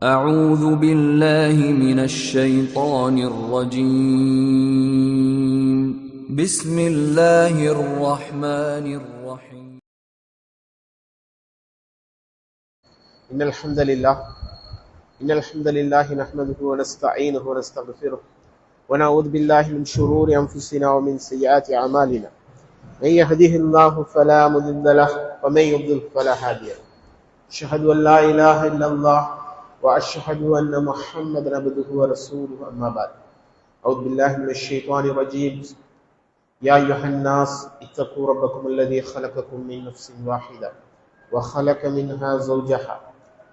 أعوذ بالله من الشيطان الرجيم بسم الله الرحمن الرحيم إن الحمد لله نحمده ونستعينه ونستغفره ونعوذ بالله من شرور أنفسنا ومن سيئات أعمالنا من يهده الله فلا مضل له ومن يضلل فلا هادي له أشهد أن لا إله إلا الله وأشهد أن محمدا عبده ورسوله أما بعد أعوذ بالله من الشيطان الرجيم يا أيها الناس اتقوا ربكم الذي خلقكم من نفس واحدة وخلق منها زوجها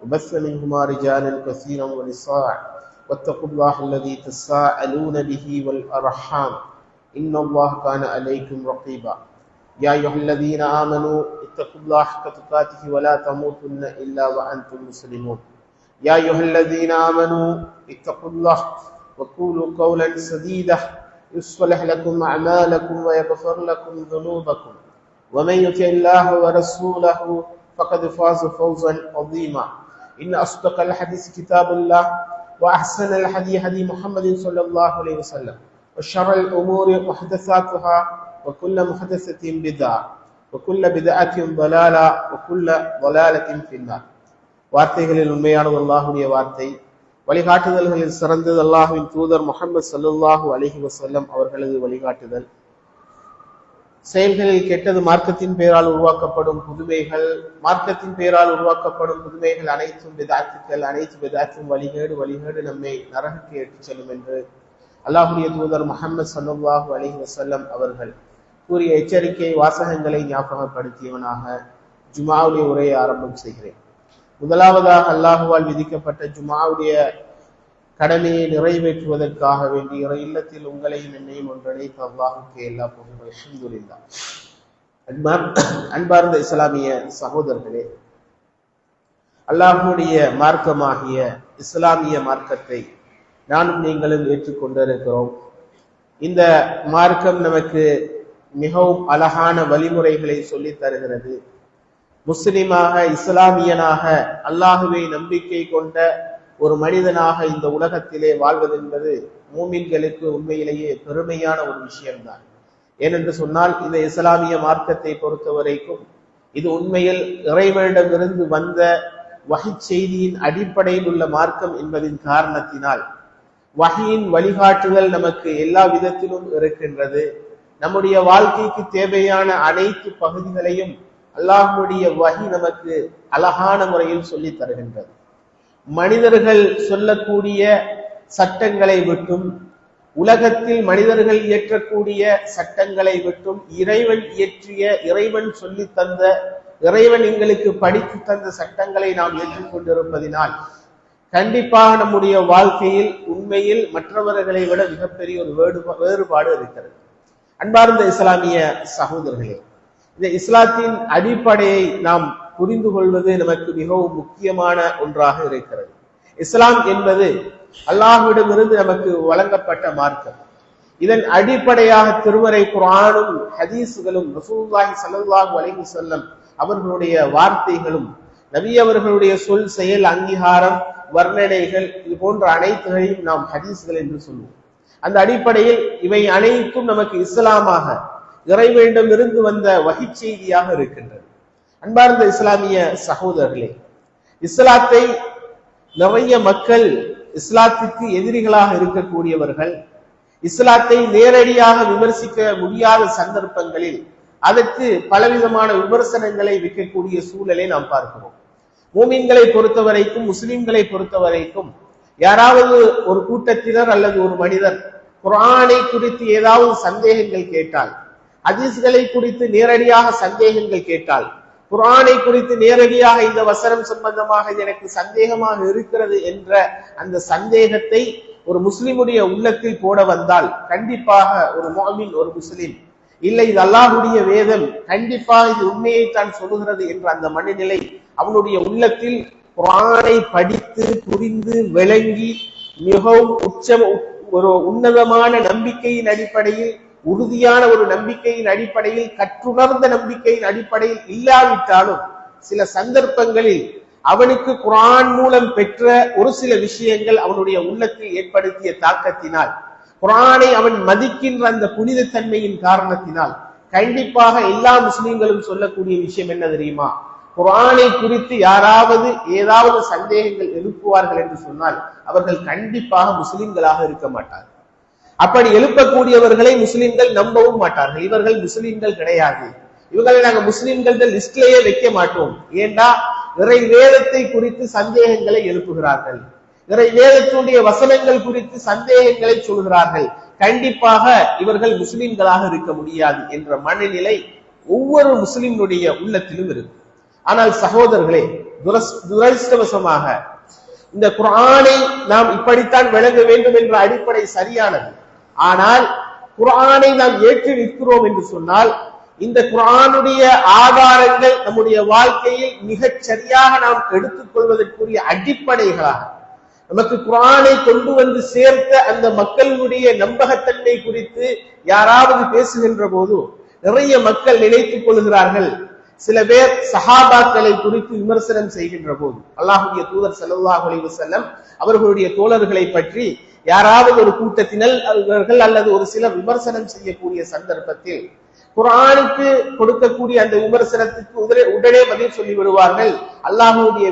وبث منهما رجالا كثيرا ونساء واتقوا الله الذي تساءلون به والأرحام إن الله كان عليكم رقيبا يا أيها الذين آمنوا اتقوا الله حق تقاته ولا تموتن إلا وأنتم مسلمون يا أيها الذين آمنوا اتقوا الله وقولوا قولا سديدا يصلح لكم أعمالكم ويغفر لكم ذنوبكم ومن يطع الله ورسوله فقد فاز فوزا عظيما إن أصدق الحديث كتاب الله وأحسن الحديث هدي محمد صلى الله عليه وسلم وشر الأمور محدثاتها وكل محدثة بدعة وكل بدعة ضلالة وكل ضلالة في النار. வார்த்தைகளில் உண்மையானது அல்லாஹ்வுடைய வார்த்தை, வழிகாட்டுதல்களில் சிறந்தது அல்லாஹ்வின் தூதர் முஹம்மது ஸல்லல்லாஹு அலைஹி வஸல்லம் அவர்களது வழிகாட்டுதல். செயல்களில் கெட்டது மார்க்கத்தின் பெயரால் உருவாக்கப்படும் புதுமைகள், மார்க்கத்தின் பெயரால் உருவாக்கப்படும் புதுமைகள் அனைத்தும் பிதஅத்துக்கள், அனைத்து பிதஅத்தும் வழிகேடு நம்மை நரகத்துக்கு எடுத்துச் செல்லும் என்று அல்லாஹ்வுடைய தூதர் முஹம்மது ஸல்லல்லாஹு அலைஹி வஸல்லம் அவர்கள் கூறிய எச்சரிக்கை வாசகங்களை ஞாபகப்படுத்தியவனாக ஜும்ஆவுடைய உரையை ஆரம்பம் செய்கிறேன். முதலாவதாக அல்லாஹுவால் விதிக்கப்பட்ட ஜும்ஆவுடைய கடமையை நிறைவேற்றுவதற்காக வேண்டி இறை இல்லத்தில் உங்களையும் என்னையும் ஒன்றிணைத்து அல்லாஹுக்கு எல்லா புகழும் அல்ஹம்துலில்லாஹ். அன்பார்ந்த இஸ்லாமிய சகோதரர்களே, அல்லாஹ்வுடைய மார்க்கமாகிய இஸ்லாமிய மார்க்கத்தை நானும் நீங்களும் ஏற்றுக்கொண்டிருக்கிறோம். இந்த மார்க்கம் நமக்கு மிகவும் அழகான வழிமுறைகளை சொல்லித் தருகிறது. முஸ்லிமாக, இஸ்லாமியனாக, அல்லாஹுவை நம்பிக்கை கொண்ட ஒரு மனிதனாக இந்த உலகத்திலே வாழ்வதென்பது மூமின்களுக்கு உண்மையிலேயே பெருமையான ஒரு விஷயம்தான். ஏனென்று சொன்னால், இந்த இஸ்லாமிய மார்க்கத்தை பொறுத்த வரைக்கும் இது உண்மையில் இறைவனிடமிருந்து வந்த வஹி செய்தியின் அடிப்படையில் உள்ள மார்க்கம் என்பதின் காரணத்தினால் வஹியின் வழிகாட்டுதல் நமக்கு எல்லா விதத்திலும் இருக்கின்றது. நம்முடைய வாழ்க்கைக்கு தேவையான அனைத்து பகுதிகளையும் அல்லாஹ்வுடைய வஹி நமக்கு அழகான முறையில் சொல்லி தருகின்றது. மனிதர்கள் சொல்லக்கூடிய சட்டங்களை விட்டும், உலகத்தில் மனிதர்கள் இயற்றக்கூடிய சட்டங்களை விட்டும், இறைவன் இயற்றிய, இறைவன் சொல்லி தந்த, இறைவன் எங்களுக்கு படித்து தந்த சட்டங்களை நாம் ஏற்றுக்கொண்டிருப்பதினால் கண்டிப்பாக நம்முடைய வாழ்க்கையில் உண்மையில் மற்றவர்களை விட மிகப்பெரிய ஒரு வேறுபாடு இருக்கிறது. அன்பார்ந்த இஸ்லாமிய சகோதரர்களே, இந்த இஸ்லாத்தின் அடிப்படையை நாம் புரிந்து கொள்வது நமக்கு மிகவும் முக்கியமான ஒன்றாக இருக்கிறது. இஸ்லாம் என்பது அல்லாஹ்விடமிருந்து நமக்கு வழங்கப்பட்ட மார்க்கம். இதன் அடிப்படையாக திருமறை குர்ஆனும் ஹதீஸ்களும் ரசூலுல்லாஹி ஸல்லல்லாஹு அலைஹி வஸல்லம் அவர்களுடைய வார்த்தைகளும், நபி அவர்களுடைய சொல், செயல், அங்கீகாரம், வர்ணனைகள், இது போன்ற அனைத்தையும் நாம் ஹதீஸ்கள் என்று சொல்லுவோம். அந்த அடிப்படையில் இவை அனைத்தும் நமக்கு இஸ்லாமாக, இறைவனிடமிருந்து வந்த வஹி செய்தியாக இருக்கின்றது. அன்பார்ந்த இஸ்லாமிய சகோதரர்களே, இஸ்லாத்தை நிறைய மக்கள் இஸ்லாத்துக்கு எதிரிகளாக இருக்கக்கூடியவர்கள், இஸ்லாத்தை நேரடியாக விமர்சிக்க முடியாத சந்தர்ப்பங்களில் அதற்கு பலவிதமான விமர்சனங்களை வைக்கக்கூடிய சூழலை நாம் பார்க்கிறோம். மூமின்களை பொறுத்தவரைக்கும், முஸ்லிம்களை பொறுத்தவரைக்கும், யாராவது ஒரு கூட்டத்தினர் அல்லது ஒரு மனிதர் குர்ஆனை குறித்து ஏதாவது சந்தேகங்கள் கேட்டால், ஹதீஸ்களை குறித்து நேரடியாக சந்தேகங்கள் கேட்டால், குர்ஆனை குறித்து நேரடியாக இந்த வசனம் சம்பந்தமாக எனக்கு சந்தேகமாக இருக்கிறது என்ற அந்த சந்தேகத்தை ஒரு முஸ்லிமுடைய உள்ளத்தில் போட வந்தால், கண்டிப்பாக ஒரு முஃமின், ஒரு முஸ்லிம், இல்லை இது அல்லாஹ்வுடைய வேதம், கண்டிப்பாக இது உண்மையைத்தான் சொல்லுகிறது என்ற அந்த மனநிலை அவனுடைய உள்ளத்தில் குர்ஆனை படித்து புரிந்து விளங்கி மிகவும் ஒரு உன்னதமான நம்பிக்கையின் அடிப்படையில், உறுதியான ஒரு நம்பிக்கையின் அடிப்படையில், கற்றுணர்ந்த நம்பிக்கையின் அடிப்படையில் இல்லாவிட்டாலும் சில சந்தர்ப்பங்களில் அவனுக்கு குர்ஆன் மூலம் பெற்ற ஒரு சில விஷயங்கள் அவனுடைய உள்ளத்தில் ஏற்படுத்திய தாக்கத்தினால், குர்ஆனை அவன் மதிக்கின்ற அந்த புனித தன்மையின் காரணத்தினால், கண்டிப்பாக எல்லா முஸ்லிம்களும் சொல்லக்கூடிய விஷயம் என்ன தெரியுமா? குர்ஆனை குறித்து யாராவது ஏதாவது சந்தேகங்கள் எழுப்புவார்கள் என்று சொன்னால் அவர்கள் கண்டிப்பாக முஸ்லிம்களாக இருக்க மாட்டார்கள். அப்படி எழுப்பக்கூடியவர்களை முஸ்லிம்கள் நம்பவும் மாட்டார்கள். இவர்கள் முஸ்லிம்கள் கிடையாது, இவர்களை நாங்கள் முஸ்லிம்கள் லிஸ்ட்லயே வைக்க மாட்டோம். ஏண்டா இறை வேதத்தை குறித்து சந்தேகங்களை எழுப்புகிறார்கள், இறை வேதத்துடைய வசனங்கள் குறித்து சந்தேகங்களை சொல்கிறார்கள். கண்டிப்பாக இவர்கள் முஸ்லிம்களாக இருக்க முடியாது என்ற மனநிலை ஒவ்வொரு முஸ்லிம்னுடைய உள்ளத்திலும் இருக்கும். ஆனால் சகோதரர்களே, துரதிர்ஷ்டவசமாக இந்த குர்ஆனை நாம் இப்படித்தான் விளங்க வேண்டும் என்ற அடிப்படை சரியானது. ஆனால் குர்ஆனை நாம் ஏற்று நிற்கிறோம் என்று சொன்னால் இந்த குர்ஆனுடைய ஆதாரங்கள் நம்முடைய வாழ்க்கையில் மிகச் சரியாக நாம் எடுத்துக்கொள்வதற்குரிய அடிப்படைகளாக நமக்கு குர்ஆனை கொண்டு வந்து சேர்த்த அந்த மக்களுடைய நம்பகத்தன்மை குறித்து யாராவது பேசுகின்ற போது நிறைய மக்கள் நினைத்துக் கொள்கிறார்கள். சில பேர் சஹாபாக்களை குறித்து விமர்சனம் செய்கின்ற போது, அல்லாஹ்வுடைய தூதர் ஸல்லல்லாஹு அலைஹி வஸல்லம் அவர்களுடைய தோழர்களை பற்றி யாராவது ஒரு கூட்டத்தினர் அல்லது ஒரு சிலர் விமர்சனம் செய்யக்கூடிய சந்தர்ப்பத்தில் குர்ஆனுக்கு கொடுக்கக்கூடிய அந்த விமர்சனத்துக்கு உடனே பதில் சொல்லி விடுவார்கள். அல்லாஹ்வுடைய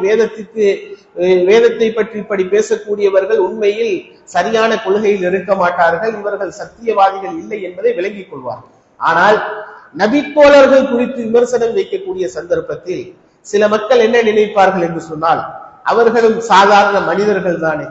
வேதத்தை பற்றி இப்படி பேசக்கூடியவர்கள் உண்மையில் சரியான கொள்கையில் இருக்க மாட்டார்கள், இவர்கள் சத்தியவாதிகள் இல்லை என்பதை விளங்கிக் கொள்வார்கள். ஆனால் நபித்தோழர்கள் குறித்து விமர்சனம் வைக்கக்கூடிய சந்தர்ப்பத்தில் சில மக்கள் என்ன நினைப்பார்கள் என்று சொன்னால், அவர்களும் சாதாரண மனிதர்கள் தானே,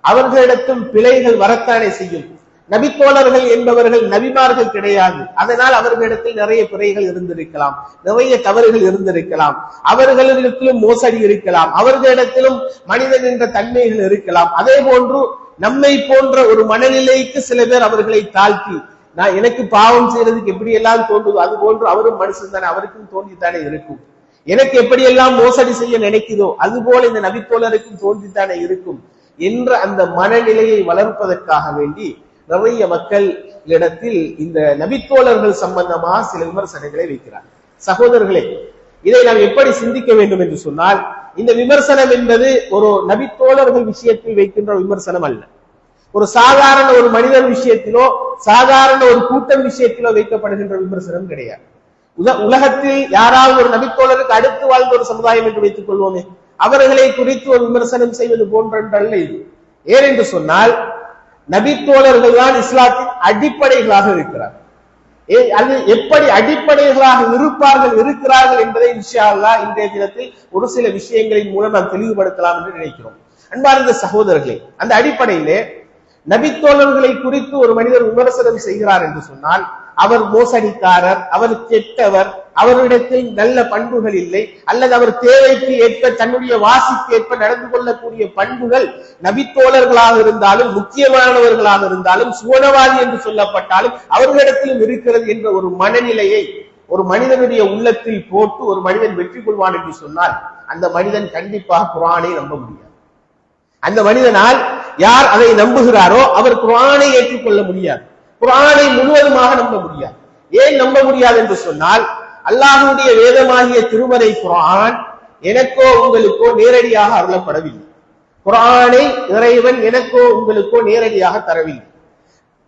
அவர்களிடத்தும் பிழைகள் வரத்தானே செய்யும், நபித்தோழர்கள் என்பவர்கள் நபிமார்கள் கிடையாது, அதனால் அவர்களிடத்தில் நிறைய பிழைகள் இருந்திருக்கலாம், நிறைய தவறுகள் இருந்திருக்கலாம், அவர்களிடத்திலும் மோசடி இருக்கலாம், அவர்களிடத்திலும் மனிதன் என்ற தன்மைகள் இருக்கலாம். அதே போன்று நம்மை போன்ற ஒரு மனநிலைக்கு சில பேர் அவர்களை தாழ்த்தி, நான் எனக்கு பாவம் செய்யறதுக்கு எப்படி எல்லாம் தோன்றுதோ அது போன்று அவரும் மனுஷன் தானே, அவருக்கும் தோன்றித்தானே இருக்கும், எனக்கு எப்படி எல்லாம் மோசடி செய்ய நினைக்குதோ அது போல இந்த நபித்தோழருக்கும் தோன்றித்தானே இருக்கும் என்ற அந்த மனநிலையை வளர்ப்பதற்காக வேண்டி நிறைய மக்கள் இடத்தில் இந்த நபித்தோழர்கள் சம்பந்தமாக சில விமர்சனங்களை வைக்கிறார். சகோதரர்களே, இதை நாம் எப்படி சிந்திக்க வேண்டும் என்று சொன்னால், இந்த விமர்சனம் என்பது ஒரு நபித்தோழர்கள் விஷயத்தில் வைக்கின்ற விமர்சனம் அல்ல, ஒரு சாதாரண ஒரு மனிதர் விஷயத்திலோ சாதாரண ஒரு கூட்டம் விஷயத்திலோ வைக்கப்படுகின்ற விமர்சனம் கிடையாது. உலகத்தில் யாராவது ஒரு நபித்தோழருக்கு அடுத்து வாழ்ந்த ஒரு சமுதாயம் என்று வைத்துக் கொள்வோமே, அவர்களை குறித்து ஒரு விமர்சனம் செய்வது போன்றல்ல இது. ஏனென்று சொன்னால் நபித்தோழர்கள் தான் இஸ்லாத்தின் அடிப்படைகளாக இருக்கிறார். அது எப்படி அடிப்படைகளாக இருக்கிறார்கள் என்பதை இன்ஷா அல்லாஹ் இன்றைய தினத்தில் ஒரு சில விஷயங்களின் மூலம் நாம் தெளிவுபடுத்தலாம் என்று நினைக்கிறோம். அன்பார்ந்த சகோதரர்களே, அந்த அடிப்படையிலே நபித்தோழர்களை குறித்து ஒரு மனிதர் விமர்சனம் செய்கிறார் என்று சொன்னால் அவர் மோசடிக்காரர், அவர் கெட்டவர், அவரிடத்தில் நல்ல பண்புகள் இல்லை, அல்லது அவர் தேவைக்கு ஏற்ப தன்னுடைய வாசிக்கு ஏற்ப நடந்து கொள்ளக்கூடிய பண்புகள் நபித்தோழர்களாக இருந்தாலும் முக்கியமானவர்களாக இருந்தாலும் சுவனவாதி என்று சொல்லப்பட்டாலும் அவர்களிடத்திலும் இருக்கிறது என்ற ஒரு மனநிலையை ஒரு மனிதனுடைய உள்ளத்தில் போட்டு ஒரு மனிதன் வெற்றி கொள்வான் என்று சொன்னால் அந்த மனிதன் கண்டிப்பாக குர்ஆனை நம்ப முடியாது. அந்த மனிதனால் யார் அதை நம்புகிறாரோ அவர் குர்ஆனை ஏற்றுக்கொள்ள முடியாது, குர்ஆனை முழுவதுமாக நம்ப முடியாது. ஏன் நம்ப முடியாது என்று சொன்னால், அல்லாஹ்வுடைய வேதமாகிய திருமறை குர்ஆன் எனக்கோ உங்களுக்கோ நேரடியாக அருளப்படவில்லை. குர்ஆனை இறைவன் எனக்கோ உங்களுக்கோ நேரடியாக தரவில்லை.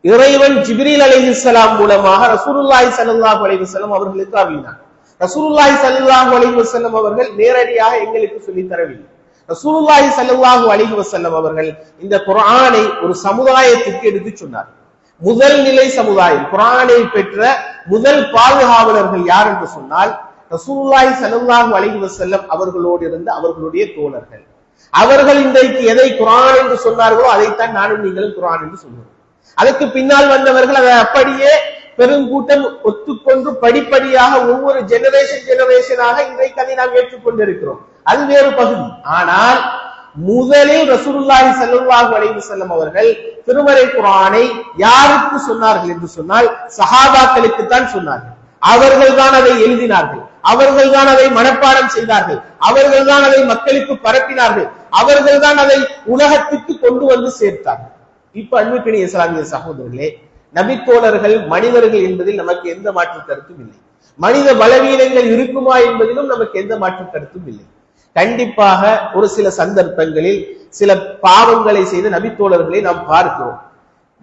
இறைவன் ஜிப்ரீல் அலைஹிஸ்ஸலாம் மூலமாக ரசூலுல்லாஹி ஸல்லல்லாஹு அலைஹி வஸல்லம் அவர்களுக்கு அருளினார். ரசூலுல்லாஹி ஸல்லல்லாஹு அலைஹி வஸல்லம் அவர்கள் நேரடியாக எங்களுக்கு சொல்லி தரவில்லை. ரசூலுல்லாஹி ஸல்லல்லாஹு அலைஹி வஸல்லம் அவர்கள் இந்த குர்ஆனை ஒரு சமுதாயத்துக்கு எடுத்து சொன்னார். முதல் நிலை சமுதாயம், குர்ஆனை பெற்ற முதல் பாதுகாவலர்கள் யார் என்று சொன்னால் ரசூலுல்லாஹி ஸல்லல்லாஹு அலைஹி வஸல்லம் அவர்களோடு இருந்த அவர்களுடைய தோழர்கள். அவர்கள் இன்றைக்கு எதை குர்ஆன் என்று சொன்னார்களோ அதைத்தான் நானும் நீங்களும் குர்ஆன் என்று சொல்கிறோம். அதற்கு பின்னால் வந்தவர்கள் அதை அப்படியே பெருங்கூட்டம் ஒத்துக்கொண்டு படிப்படியாக ஒவ்வொரு ஜெனரேஷனாக இன்றைக்கு அதை நாம் ஏற்றுக்கொண்டிருக்கிறோம். அது வேறு பகுதி. ஆனால் முதலில் ரசூலுல்லாஹி ஸல்லல்லாஹு அலைஹி வஸல்லம் அவர்கள் திருமறை குர்ஆனை யாருக்கு சொன்னார்கள் என்று சொன்னால் சஹாபாக்களுக்கு தான் சொன்னார்கள். அவர்கள் தான் அதை எழுதினார்கள், அவர்கள் தான் அதை மனப்பாடம் செய்தார்கள், அவர்கள் தான் அதை மக்களுக்கு பரப்பினார்கள், அவர்கள் தான் அதை உலகத்துக்கு கொண்டு வந்து சேர்த்தார்கள். இப்ப அன்புக்கினிய இஸ்லாமிய சகோதரர்களே, நபித்தோழர்கள் மனிதர்கள் என்பதில் நமக்கு எந்த மாற்று கருத்தும் இல்லை. மனித பலவீனங்கள் இருக்குமா என்பதிலும் நமக்கு எந்த மாற்று கருத்தும் இல்லை. கண்டிப்பாக ஒரு சில சந்தர்ப்பங்களில் சில பாவங்களை செய்த நபித்தோழர்களை நாம் பார்க்கிறோம்.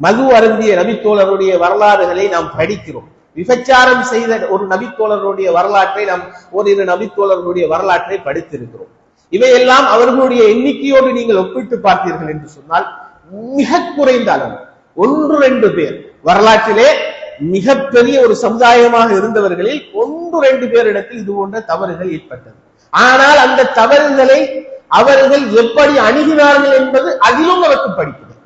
மது அருந்திய நபித்தோழருடைய வரலாறுகளை நாம் படிக்கிறோம். விபச்சாரம் செய்த ஒரு நபித்தோழருடைய வரலாற்றை நாம் ஓரிரு நபித்தோழர்களுடைய வரலாற்றை படித்திருக்கிறோம். இவையெல்லாம் அவர்களுடைய எண்ணிக்கையோடு நீங்கள் ஒப்பிட்டு பார்த்தீர்கள் என்று சொன்னால் மிக குறைந்த அளவு 1-2 பேர் வரலாற்றிலே மிகப்பெரிய ஒரு சமுதாயமாக இருந்தவர்களில் 1-2 பேரிடத்தில் இது போன்ற தவறுகள் ஏற்பட்டது. ஆனால் அந்த தவறுகளை அவர்கள் எப்படி அணுகினார்கள் என்பது அதிலும் நமக்கு படிக்கிறது.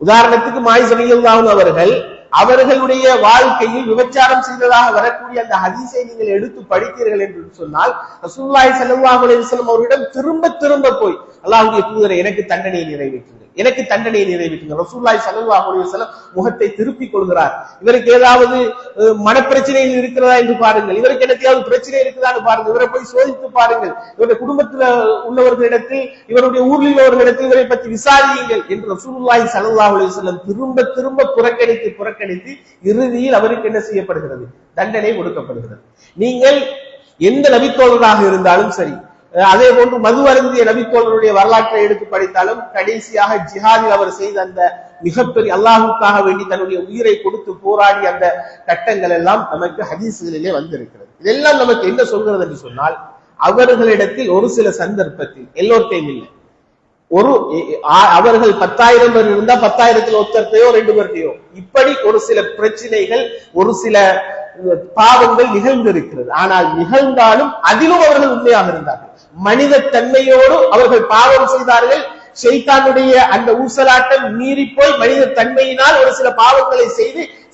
உதாரணத்துக்கு மாயிஸ் ரலியல்லாஹு அவர்கள் அவர்களுடைய வாழ்க்கையில் விபச்சாரம் செய்ததாக வரக்கூடிய அந்த ஹதீஸை நீங்கள் எடுத்து படித்தீர்கள் என்று சொன்னால் ரசூலுல்லாஹி ஸல்லல்லாஹு அலைஹி வஸல்லம் அவரிடம் திரும்ப திரும்ப போய் அல்லாஹ்வுடைய தூதரே எனக்கு தண்டனையை நிறைவேற்றுங்கள், எனக்கு தண்டனையை நிறைவேற்றுங்கள். ரசூலுல்லாஹி ஸல்லல்லாஹு அலைஹி வஸல்லம் முகத்தை திருப்பிக் கொள்கிறார். இவருக்கு ஏதாவது மனப்பிரச்சனைகள் இருக்கிறதா என்று பாருங்கள், இவருக்கு எனக்காவது பிரச்சனை இருக்குதான்னு பாருங்கள், இவரை போய் சோதித்து பாருங்கள், இவருடைய குடும்பத்தில் உள்ளவர்களிடத்தில் இவருடைய ஊரில் உள்ளவர்களிடத்தில் இவரை பற்றி விசாரியுங்கள் என்று ரசூலுல்லாஹி ஸல்லல்லாஹு அலைஹி வஸல்லம் திரும்ப திரும்ப புறக்கணித்து இறுதியில் அவருக்கு என்ன செய்யப்படுகிறது? தண்டனை கொடுக்கப்படுகிறது. நீங்கள் எந்த நபித்தோழராக இருந்தாலும் சரி, அதே போன்று மது அருந்திய நபித்தோழருடைய வரலாற்றை எடுத்து படித்தாலும் கடைசியாக ஜிஹாதில் அவர் செய்த அந்த மிகப்பெரிய அல்லாஹுக்காக வேண்டி தன்னுடைய உயிரை கொடுத்து போராடிய அந்த கட்டங்கள் எல்லாம் நமக்கு ஹதீஸ்களிலே வந்திருக்கிறது. இதெல்லாம் நமக்கு என்ன சொல்கிறது என்று சொன்னால், அவர்களிடத்தில் ஒரு சில சந்தர்ப்பத்தில் எல்லோர்டையும் இல்லை, அவர்கள் 10,000 பேர் இருந்தா 10,000 ஒருத்தரையோ 2 பேர்த்தையோ இப்படி ஒரு சில பிரச்சனைகள் ஒரு சில பாவங்கள் நிகழ்ந்திருக்கிறது. ஆனால் நிகழ்ந்தாலும் அதிலும் அவர்கள் உண்மையாக இருந்தார்கள். மனித தன்மையோடு அவர்கள் பாவம் செய்தார்கள். ஷைத்தானுடைய அந்த ஊசலாட்டம் மீறி போய் மனித தன்மையினால் ஒரு சில பாவங்களை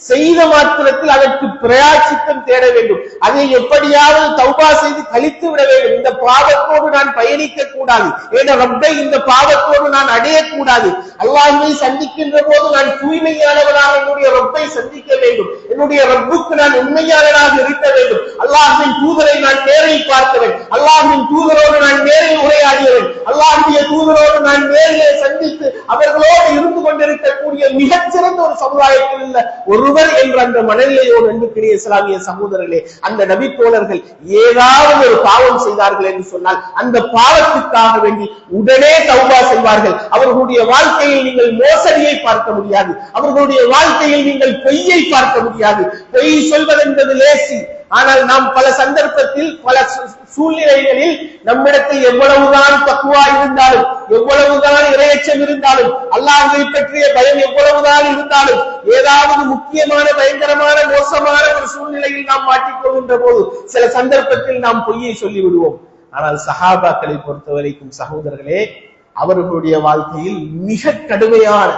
செய்த மாத்திரத்தில் அதற்கு பிரயாசித்தம் தேட வேண்டும். அதை எப்படியாவது தௌபா செய்து கழித்து விட வேண்டும். இந்த பாவத்தோடு நான் பயணிக்க கூடாது, ஏன்னா ரப்பை இந்த பாவத்தோடு நான் அடையக்கூடாது. அல்லாஹ்வை சந்திக்கின்ற போது நான் தூய்மையானவனாக என்னுடைய ரப்பை சந்திக்க வேண்டும். என்னுடைய ரப்புக்கு நான் உண்மையானவனாக இருக்க வேண்டும். அல்லாஹ்வின் தூதரை நான் நேரில் பார்த்தவன், அல்லாஹ்வின் தூதரோடு நான் நேரில் உரையாடியவன், அல்லாஹ்வுடைய தூதரோடு நான் நேரிலே சந்தித்து அவர்களோடு இருந்து கொண்டிருக்கக்கூடிய மிகச்சிறந்த ஒரு சமுதாயத்தில் உள்ள ஒருவர் என்ற அந்த மனநிலையோடு அன்புக்குரிய இஸ்லாமிய சகோதரர்களே, அந்த நபித்தோழர்கள் ஏதாவது ஒரு பாவம் செய்தார்கள் என்று சொன்னால் அந்த பாவத்துக்காக வேண்டி உடனே தௌபா செய்வார்கள். அவர்களுடைய வாழ்க்கையில் நீங்கள் மோசடியை பார்க்க முடியாது, அவர்களுடைய வாழ்க்கையில் நீங்கள் பொய்யை பார்க்க முடியாது. பொய் சொல்வதென்பது லேசி. ஆனால் நாம் பல சந்தர்ப்பத்தில் பல சூழ்நிலைகளில் நம்மிடத்தில் எவ்வளவுதான் தக்வா இருந்தாலும், எவ்வளவுதான் இறையச்சம் இருந்தாலும், அல்லாஹ்வை பற்றிய பயம் எவ்வளவுதான் இருந்தாலும், ஏதாவது முக்கியமான பயங்கரமான மோசமான ஒரு சூழ்நிலையில் நாம் மாட்டிக்கொள்கின்ற போது சில சந்தர்ப்பத்தில் நாம் பொய்யை சொல்லி விடுவோம். ஆனால் சஹாபாக்களை பொறுத்தவரைக்கும் சகோதரர்களே, அவர்களுடைய வாழ்க்கையில் மிக கடுமையான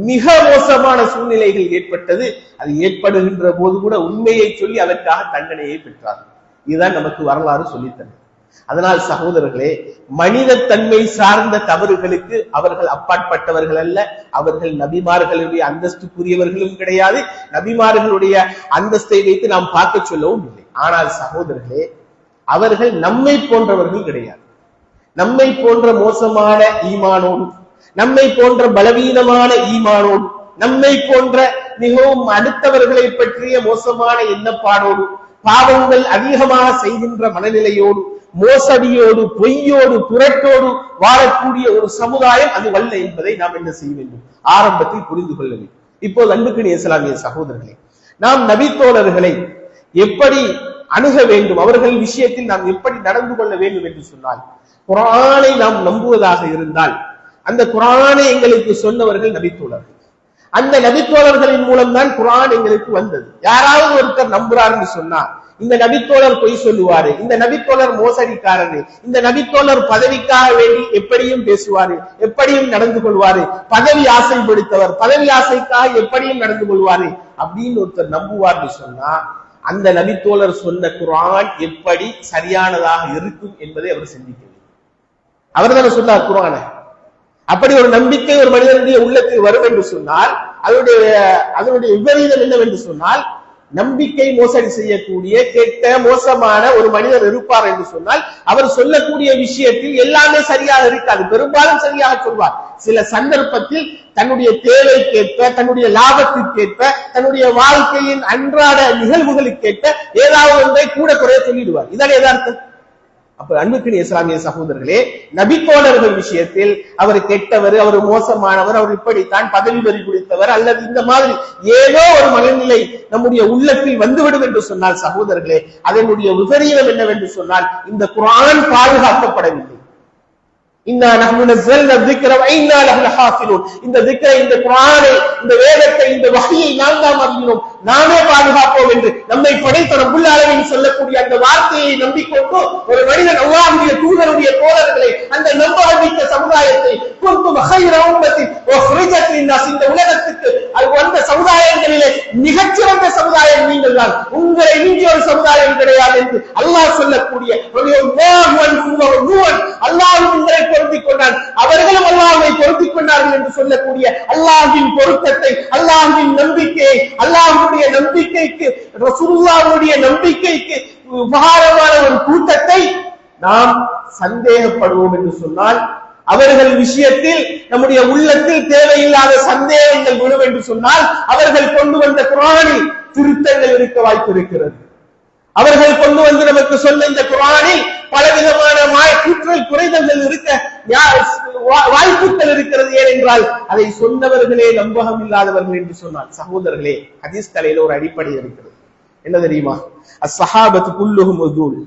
மிக மோசமான சூழ்நிலைகள் ஏற்பட்டது. அது ஏற்படுகின்ற போது கூட உண்மையை சொல்லி அதற்காக தண்டனையை பெற்றார்கள். இதுதான் நமக்கு வரலாறு சொல்லித்தந்தது. அதனால் சகோதரர்களே, மனித தன்மை சார்ந்த தவறுகளுக்கு அவர்கள் அப்பாற்பட்டவர்கள் அல்ல. அவர்கள் நபிமார்களுடைய அந்தஸ்துக்குரியவர்களும் கிடையாது. நபிமார்களுடைய அந்தஸ்தை வைத்து நாம் பார்க்க சொல்லவும் இல்லை. ஆனால் சகோதரர்களே, அவர்கள் நம்மை போன்றவர்கள் கிடையாது. நம்மை போன்ற மோசமான ஈமானோடு, நம்மை போன்ற பலவீனமான ஈமானோடு, நம்மை போன்ற மிகவும் அடுத்தவர்களை பற்றிய மோசமான எண்ணப்பாடோடு, பாவங்கள் அதிகமாக செய்கின்ற மனநிலையோடு, மோசடியோடு, பொய்யோடு, புரட்டோடு வாழக்கூடிய ஒரு சமுதாயம் அது வல்ல என்பதை நாம் என்ன செய்ய வேண்டும்? ஆரம்பத்தில் புரிந்து கொள்ள வேண்டும். இப்போது அன்புக்குரிய இஸ்லாமிய சகோதரர்களே, நாம் நபித்தோழர்களை எப்படி அணுக வேண்டும், அவர்கள் விஷயத்தில் நாம் எப்படி நடந்து கொள்ள வேண்டும் என்று சொன்னால், குர்ஆனை நாம் நம்புவதாக இருந்தால் அந்த குர்ஆனை எங்களுக்கு சொன்னவர்கள் நபித்தோழர்கள். அந்த நபித்தோழர்களின் மூலம் தான் குர்ஆன் எங்களுக்கு வந்தது. யாராவது ஒருத்தர் நம்புறாருன்னு சொன்னா, இந்த நபித்தோழர் பொய் சொல்லுவாரு, இந்த நபித்தோழர் மோசடிக்காரரு, இந்த நபித்தோழர் பதவிக்காக வேண்டி எப்படியும் பேசுவாரு, எப்படியும் நடந்து கொள்வாரு, பதவி ஆசை பிடித்தவர், பதவி ஆசைக்காக எப்படியும் நடந்து கொள்வாரு அப்படின்னு ஒருத்தர் நம்புவார்னு சொன்னா, அந்த நபித்தோழர் சொன்ன குர்ஆன் எப்படி சரியானதாக இருக்கும் என்பதை அவர் சிந்திக்கவில்லை. அவர் தானே சொன்னார் குர்ஆனை. அப்படி ஒரு நம்பிக்கை ஒரு மனிதனுடைய உள்ளத்தில் வரும் என்று சொன்னால் அதனுடைய விபரீதம் என்னவென்று சொன்னால், நம்பிக்கை மோசடி செய்யக்கூடிய கெட்ட மோசமான ஒரு மனிதர் இருப்பார் என்று சொன்னால் அவர் சொல்லக்கூடிய விஷயத்தில் எல்லாமே சரியாக இருக்காது. பெரும்பாலும் சரியாக சொல்வார். சில சந்தர்ப்பத்தில் தன்னுடைய தேவைக்கேற்ப, தன்னுடைய லாபத்திற்கேற்ப, தன்னுடைய வாழ்க்கையின் அன்றாட நிகழ்வுகளுக்கேற்ப ஏதாவது ஒன்றை கூட குறைய சொல்லிடுவார். இதான் யதார்த்தம். அப்ப அன்புக்கினிய இஸ்லாமிய சகோதரர்களே, நபித்தோழர்கள் விஷயத்தில் அவர் கெட்டவர், அவர் மோசமானவர், அவர் இப்படித்தான் பதவி வரி குடித்தவர் அல்லது இந்த மாதிரி ஏதோ ஒரு மனநிலை நம்முடைய உள்ளத்தில் வந்துவிடும் என்று சொன்னால் சகோதரர்களே, அதனுடைய விபரீதம் என்னவென்று சொன்னால் இந்த குர்ஆன் பாதுகாக்கப்படவில்லை. இந்த திக்ரை, இந்த குர்ஆனை, இந்த வேதத்தை, இந்த வஹ்யை நாம் தான் அறிகிறோம், நாமே பாதுகாப்போம் என்று நம்மை படைத்த ரப்புல் ஆலமீன் சொல்லக்கூடிய அந்த வார்த்தையை நம்பிக்கொண்டு ஒரு மனிதன் அல்லாஹ்வுடைய தூதருடைய தோழர்களை, அந்த நம்பகமிக்க சமுதாயத்தை, குன்தும் கைர உம்மத்தின் உஹ்ரிஜத் லின்னாஸ், இந்த உலகத்துக்கு அது வந்த சமுதாயங்களிலே மிகச்சிறந்த சமுதாயம் நீங்கள் தான், உங்களை மிஞ்சிய ஒரு சமுதாயம் கிடையாது என்று அல்லாஹ் சொல்லக்கூடிய அல்லாஹ் உங்களை பொருத்திக் கொண்டான், அவர்களும் அல்லாஹ்வை பொருத்திக் கொண்டார்கள் என்று சொல்லக்கூடிய அல்லாஹ்வின் பொருத்தத்தை, அல்லாஹ்வின் நம்பிக்கையை, அல்லாஹ்வுடைய நம்பிக்கைக்கு, ரசூலுல்லாஹ்வுடைய நம்பிக்கைக்கு உபகாரமான ஒரு கூட்டத்தை நாம் சந்தேகப்படுவோம் என்று சொன்னால், அவர்கள் விஷயத்தில் நம்முடைய உள்ளத்தில் தேவையில்லாத சந்தேகங்கள் விழும் என்று சொன்னால், அவர்கள் கொண்டு வந்த குர்ஆனில் திருத்தங்கள் இருக்க வாய்ப்பு இருக்கிறது. அவர்கள் கொண்டு வந்து நமக்கு சொன்ன இந்த குர்ஆனில் பலவிதமான கூற்றல் குறைதல்கள் இருக்க வாய்ப்புகள் இருக்கிறது. ஏனென்றால் அதை சொன்னவர்களே நம்பகம் இல்லாதவர்கள் என்று சொன்னால் சகோதரர்களே, ஹதீஸ் கலையில ஒரு அடிப்படை இருக்கிறது. என்ன தெரியுமா? அஸ்ஸஹாபத்து குல்லுஹும் உதூல்.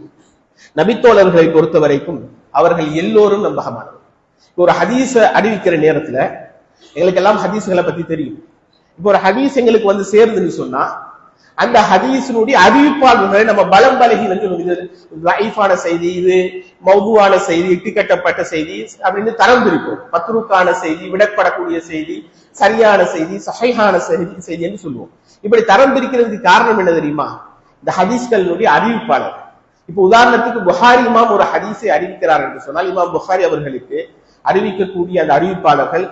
நபித்தோழர்களை பொறுத்த வரைக்கும் அவர்கள் எல்லோரும் நம்பகமானவர். ஒரு ஹதீஸ அறிவிக்கிற நேரத்துல எங்களுக்கு எல்லாம் ஹதீஸ்களை பத்தி தெரியும். இப்போ ஒரு ஹதீஸ் எங்களுக்கு வந்து சேருதுன்னு சொன்னா அந்த ஹதீஸினுடைய அறிவிப்பாளர்களை நம்ம பலம் பலகீனம், இது லைஃபான செய்தி, இது மௌதுவான செய்தி, இட்டுக்கட்டப்பட்ட செய்தி அப்படின்னு தரம் பிரிப்போம். மத்ரூக்கான செய்தி, விடப்படக்கூடிய செய்தி, சரியான செய்தி, சஹீஹான செய்தி என்று சொல்லுவோம். இப்படி தரம் பிரிக்கிறதுக்கு காரணம் என்ன தெரியுமா? இந்த ஹதீஸ்களுடைய அறிவிப்பாளர். இப்ப உதாரணத்துக்கு புகாரி இமாம் ஒரு ஹதீஸை அறிவிக்கிறார் என்று சொன்னால், இமாம் புகாரி அவர்களுக்கு அறிவிக்கக்கூடிய அந்த அறிவிப்பாளர்கள்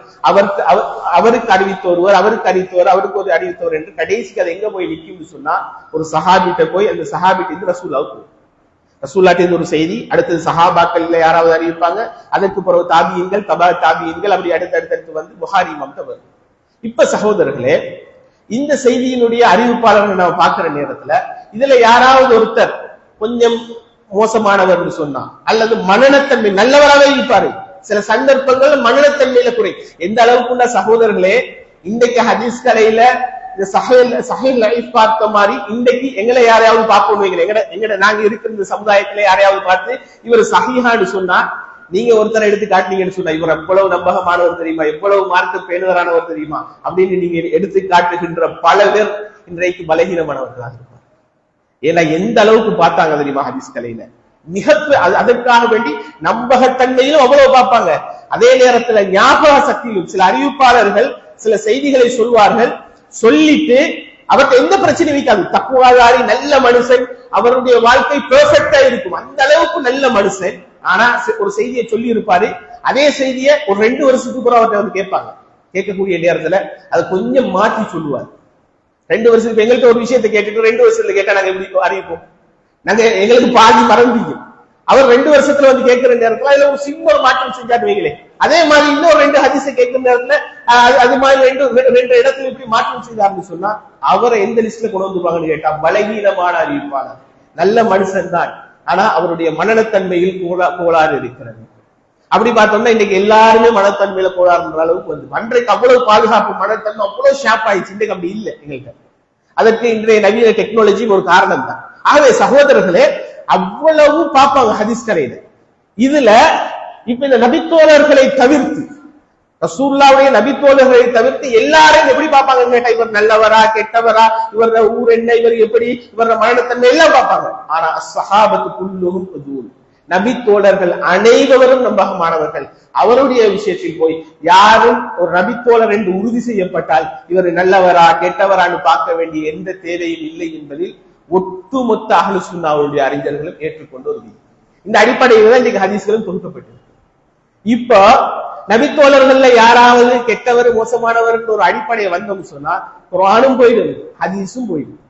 அவருக்கு அறிவித்த ஒருவர், அவருக்கு அறிவித்தவர், அவருக்கு ஒரு அறிவித்தவர் என்று கடைசிக்கு அது எங்க போய் நிற்கும் சொன்னா, ஒரு சஹாபிட்ட போய் அந்த சஹாபிட்டு ரசூலுல்லாஹ் ரசூலுல்லாஹ் ஒரு செய்தி, அடுத்தது சஹாபாக்கள் யாராவது அறிவிப்பாங்க, அதற்கு பிறகு தாபியீன்கள், தபா தாபியீன்கள், அப்படி அடுத்தடுத்து வந்து புகாரி இமாம் தான் வரும். இப்ப சகோதரர்களே, இந்த செய்தியினுடைய அறிவிப்பாளர்கள் நம்ம பார்க்கிற நேரத்துல இதுல யாராவது ஒருத்தர் கொஞ்சம் மோசமானவர் என்று சொன்னா, அல்லது மனநத்தன்மை நல்லவராகவே இருப்பாரு, சில சந்தர்ப்பங்கள் மனநத்தன்மையில குறை. எந்த அளவுக்குள்ள சகோதரர்களே, இன்றைக்கு ஹதீஸ் கலையில இந்த சஹீஹ் லைஃப் பார்த்த மாதிரி இன்றைக்கு எங்களை யாரையாவது பார்க்கணும், எங்கட நாங்க இருக்கிற இந்த சமுதாயத்தில யாரையாவது பார்த்து இவர் சஹீஹான்னு சொன்னா, நீங்க ஒருத்தரை எடுத்து காட்டினீங்கன்னு சொன்னா, இவர் எவ்வளவு நம்பகமானவர் தெரியுமா, எவ்வளவு மார்க்க பேணுதலானவர் தெரியுமா அப்படின்னு நீங்க எடுத்து காட்டுகின்ற பல பேர் இன்றைக்கு பலகீனமானவர்களாக இருப்பார். ஏன்னா எந்த அளவுக்கு பார்த்தாங்க தெரியுமா ஹதீஸ் கலையில, மிக அதற்காக வேண்டி நம்பகத்தன்மையிலும் அவ்வளவு பார்ப்பாங்க. அதே நேரத்துல ஞாபக சக்தியிலும் சில அறிவிப்பாளர்கள் சில செய்திகளை சொல்வார்கள், சொல்லிட்டு அவருக்கு எந்த பிரச்சனையும் வைக்காது. தக்குவாதாரி நல்ல மனுஷன், அவருடைய வாழ்க்கை பெர்ஃபெக்டா இருக்கும், அந்த அளவுக்கு நல்ல மனுஷன். ஆனா ஒரு செய்தியை சொல்லி இருப்பாரு, அதே செய்தியை ஒரு 2 வருஷத்துக்கு பிறகு அவர்கிட்ட வந்து கேட்பாங்க. கேட்கக்கூடிய நேரத்துல அதை கொஞ்சம் மாற்றி சொல்லுவார். 2 வருஷத்துக்கு எங்கள்கிட்ட ஒரு விஷயத்தை கேட்டுட்டு 2 வருஷத்துல கேட்டா நாங்க எப்படி அறிவிப்போம்? நாங்க எங்களுக்கு பாதி மறந்துக்கும். அவர் 2 வருஷத்துல வந்து கேட்கிற நேரத்துல அதுல ஒரு சிம்பிள் மாற்றம் செஞ்சாட்டு வைங்களே, அதே மாதிரி இன்னொரு 2 ஹதீஸை கேட்கிற நேரத்துல அது மாதிரி 2 இடத்துல இப்படி மாற்றம் செய்தார்னு சொன்னா அவரை எந்த லிஸ்ட்ல கொண்டு வந்துருவாங்கன்னு கேட்டா, பலகீனமான அறிவிப்பாளர், நல்ல மனுஷன் தான், ஆனா அவருடைய மனநத்தன்மையில் கோளாறு இருக்கிறது. அப்படி பார்த்தோம்னா இன்னைக்கு எல்லாருமே மனத்தன்மையில கோளாறுன்ற அளவுக்கு வந்து, அன்றைக்கு அவ்வளவு பாதுகாப்பு மனத்தன்மை அவ்வளவு ஷாப் ஆயிடுச்சு, இன்றைக்கு அப்படி இல்லை எங்கள்கிட்ட. அதற்கு இன்றைய நவீன டெக்னாலஜி ஒரு காரணம் தான். ஆகவே சகோதரர்களே, அவ்வளவு பார்ப்பாங்க ஹதீஸ் கலையில. இதுல இப்ப இந்த நபித்தோழர்களை தவிர்த்து, ரசூலுல்லாஹ்வுடைய நபித்தோழர்களை தவிர்த்து எல்லாரையும் எப்படி பார்ப்பாங்கன்னு கேட்டா, இவர் நல்லவரா கெட்டவரா, இவர ஊர் என்ன, இவர் எப்படி, இவர மரணத்தன்மை எல்லாம் பார்ப்பாங்க. ஆனா அஸ்ஸஹாபத்து குல்லுஹும் உதூல், நபித்தோழர்கள் அனைவரும் நம்பகமானவர்கள். அவருடைய விஷயத்தில் போய் யாரும் ஒரு நபித்தோழர் என்று உறுதி செய்யப்பட்டால் இவர் நல்லவரா கெட்டவரான்னு பார்க்க வேண்டிய எந்த தேவையும் இல்லை என்பதில் ஒட்டுமொத்த அஹ்லு சுன்னாவுடைய அறிஞர்களும் ஏற்றுக்கொண்டு ஒரு இந்த அடிப்படையில் தான் இன்னைக்கு ஹதீஸ்களும் தொகுக்கப்பட்டிருக்கு. இப்ப நபித்தோழர்கள்ல யாராவது கெட்டவர் மோசமானவர் ஒரு அடிப்படையை வந்தோம்னு சொன்னா குர்ஆனும் போயிடும், ஹதீஸும் போயிடும்.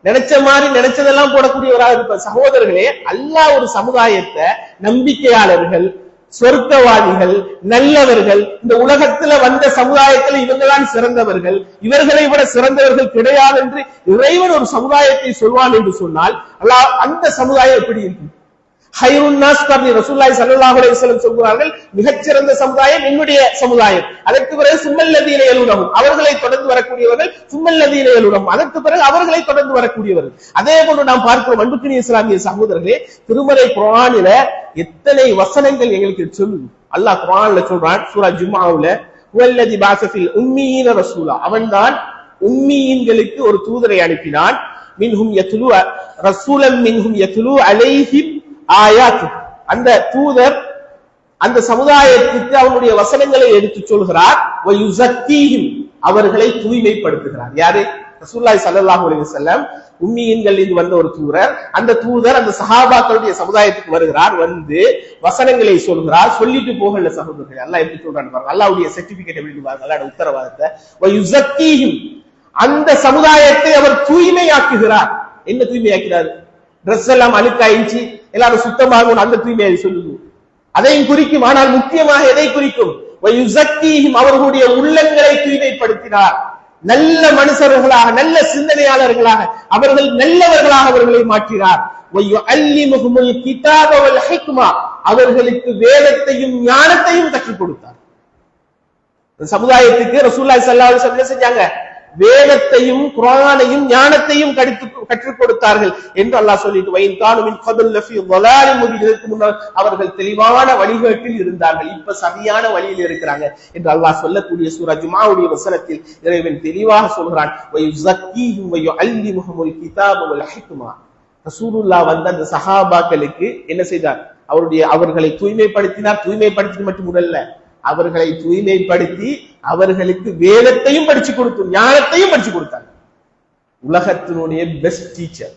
நினைச்ச மாதிரி நினைச்சதெல்லாம் போடக்கூடியவராக இருப்பார். சகோதரர்களே, அல்லாஹ் ஒரு சமுதாயத்தை நம்பிக்கையாளர்கள், சொர்க்கவாதிகள், நல்லவர்கள், இந்த உலகத்துல வந்த சமுதாயத்தில் இவங்களாம் சிறந்தவர்கள், இவர்களை விட சிறந்தவர்கள் கிடையாது என்று இறைவன் ஒரு சமுதாயத்தை சொல்வான் என்று சொன்னால் அல்லாஹ் அந்த சமுதாயம் எப்படி இருக்கும்? ஹைருன் நாஸ் கர்னி, ரசூலுல்லாஹி ஸல்லல்லாஹு அலைஹி வஸல்லம் சொல்கிறார்கள், மிகச்சிறந்த சமுதாயம் என்னுடைய சமுதாயம். அதற்கு பிறகு சும்மல்லதீன யலூனஹும், அவர்களை தொடர்ந்து வரக்கூடியவர்கள், சும்மல்லதீன யலூனஹும், அதற்கு பிறகு அவர்களை தொடர்ந்து வரக்கூடியவர்கள். அதே போன்று நாம் பார்க்கிறோம் அன்புக்குரிய இஸ்லாமிய சகோதரர்களே, திருமறை குர்ஆனில எத்தனை வசனங்கள் எங்களுக்கு சொல்லுது. அல்லாஹ் குர்ஆன்ல சொல்றான், சூரா ஜும்ஆவுல, வல்லதி பாஸஃபில் உம்மீன ரசூலா, அவன்தான் உம்மீன்களுக்கு ஒரு தூதரை அனுப்பினான். மின்ஹும் யத்லு ரசூலன் மின்ஹும் யத்லு அலைஹிம் ஆயாத், அந்த தூதர் அந்த சமுதாயத்திற்கு அவனுடைய வசனங்களை எடுத்து சொல்கிறார். வயுஸக்கீஹிம், அவர்களை தூய்மைப்படுத்துகிறார். யாரு? ரசூலுல்லாஹி ஸல்லல்லாஹு அலைஹி வஸல்லம் உம்மீன்கள் இருந்து வந்த ஒரு தூதர். அந்த தூதர் அந்த சஹாபாக்களுடைய சமுதாயத்துக்கு வருகிறார், வந்து வசனங்களை சொல்கிறார். சொல்லிட்டு போகல சகோதரர்களே, அல்லாஹ் எப்படி சொல்றான்னு பாருங்க. அல்லாஹ்வுடைய சர்டிபிகேட் எப்படி பாருங்க, அல்லாஹ்வுடைய உத்தரவாதத்தை. வயுஸக்கீஹிம், அந்த சமுதாயத்தை அவர் தூய்மையாக்குகிறார். என்ன தூய்மையாக்கிறார்? ட்ரெஸ் எல்லாம் அழுக்காயிடுச்சு, எல்லாரும் சுத்தமாகும், அந்த தூய்மையை சொல்லுது. அதையும் குறிக்கும். ஆனால் முக்கியமாக எதை குறிக்கும்? வயுஸக்கீஹிம், அவர்களுடைய உள்ளங்களை தூய்மைப்படுத்தினார். நல்ல மனுஷர்களாக, நல்ல சிந்தனையாளர்களாக, அவர்கள் நல்லவர்களாக அவர்களை மாற்றினார். வயுஅல்லிமுஹுமுல் கிதாப வல் ஹிக்மா, அவர்களுக்கு வேதத்தையும் ஞானத்தையும் கற்றுக் கொடுத்தார். சமுதாயத்துக்கு ரசூலுல்லாஹி ஸல்லல்லாஹு அலைஹி வஸல்லம் செஞ்சாங்க, வேதத்தையும் குர்ஆனையும் ஞானத்தையும் கற்றுக் கொடுத்தார்கள் என்று அல்லாஹ் சொல்லிட்டு, வைன் கானு மின் கபல் லஃபி ضلال முபீன், இதற்கு முன்னர் அவர்கள் தெளிவான வழிகாட்டில் இருந்தார்கள், இப்ப சரியான வழியில் இருக்கிறாங்க என்று அல்லாஹ் சொல்லக்கூடிய சூரா ஜும்ஆவுடைய வசனத்தில் இறைவன் தெளிவாக சொல்கிறான். வயுஸக்கீஹும் வயுஅல்லிமுஹுமுல் கிதாப வல் ஹிக்மா, ரசூலுல்லாஹ் வந்த அந்த சஹாபாக்களுக்கு என்ன செய்தார்? அவர்களை தூய்மைப்படுத்தினார். தூய்மைப்படுத்தி மட்டுமல்ல, அவர்களை தூய்மைப்படுத்தி அவர்களுக்கு வேதத்தையும் படிச்சு கொடுத்து ஞானத்தையும் படிச்சு கொடுத்தாங்க. உலகத்தினுடைய பெஸ்ட் டீச்சர்.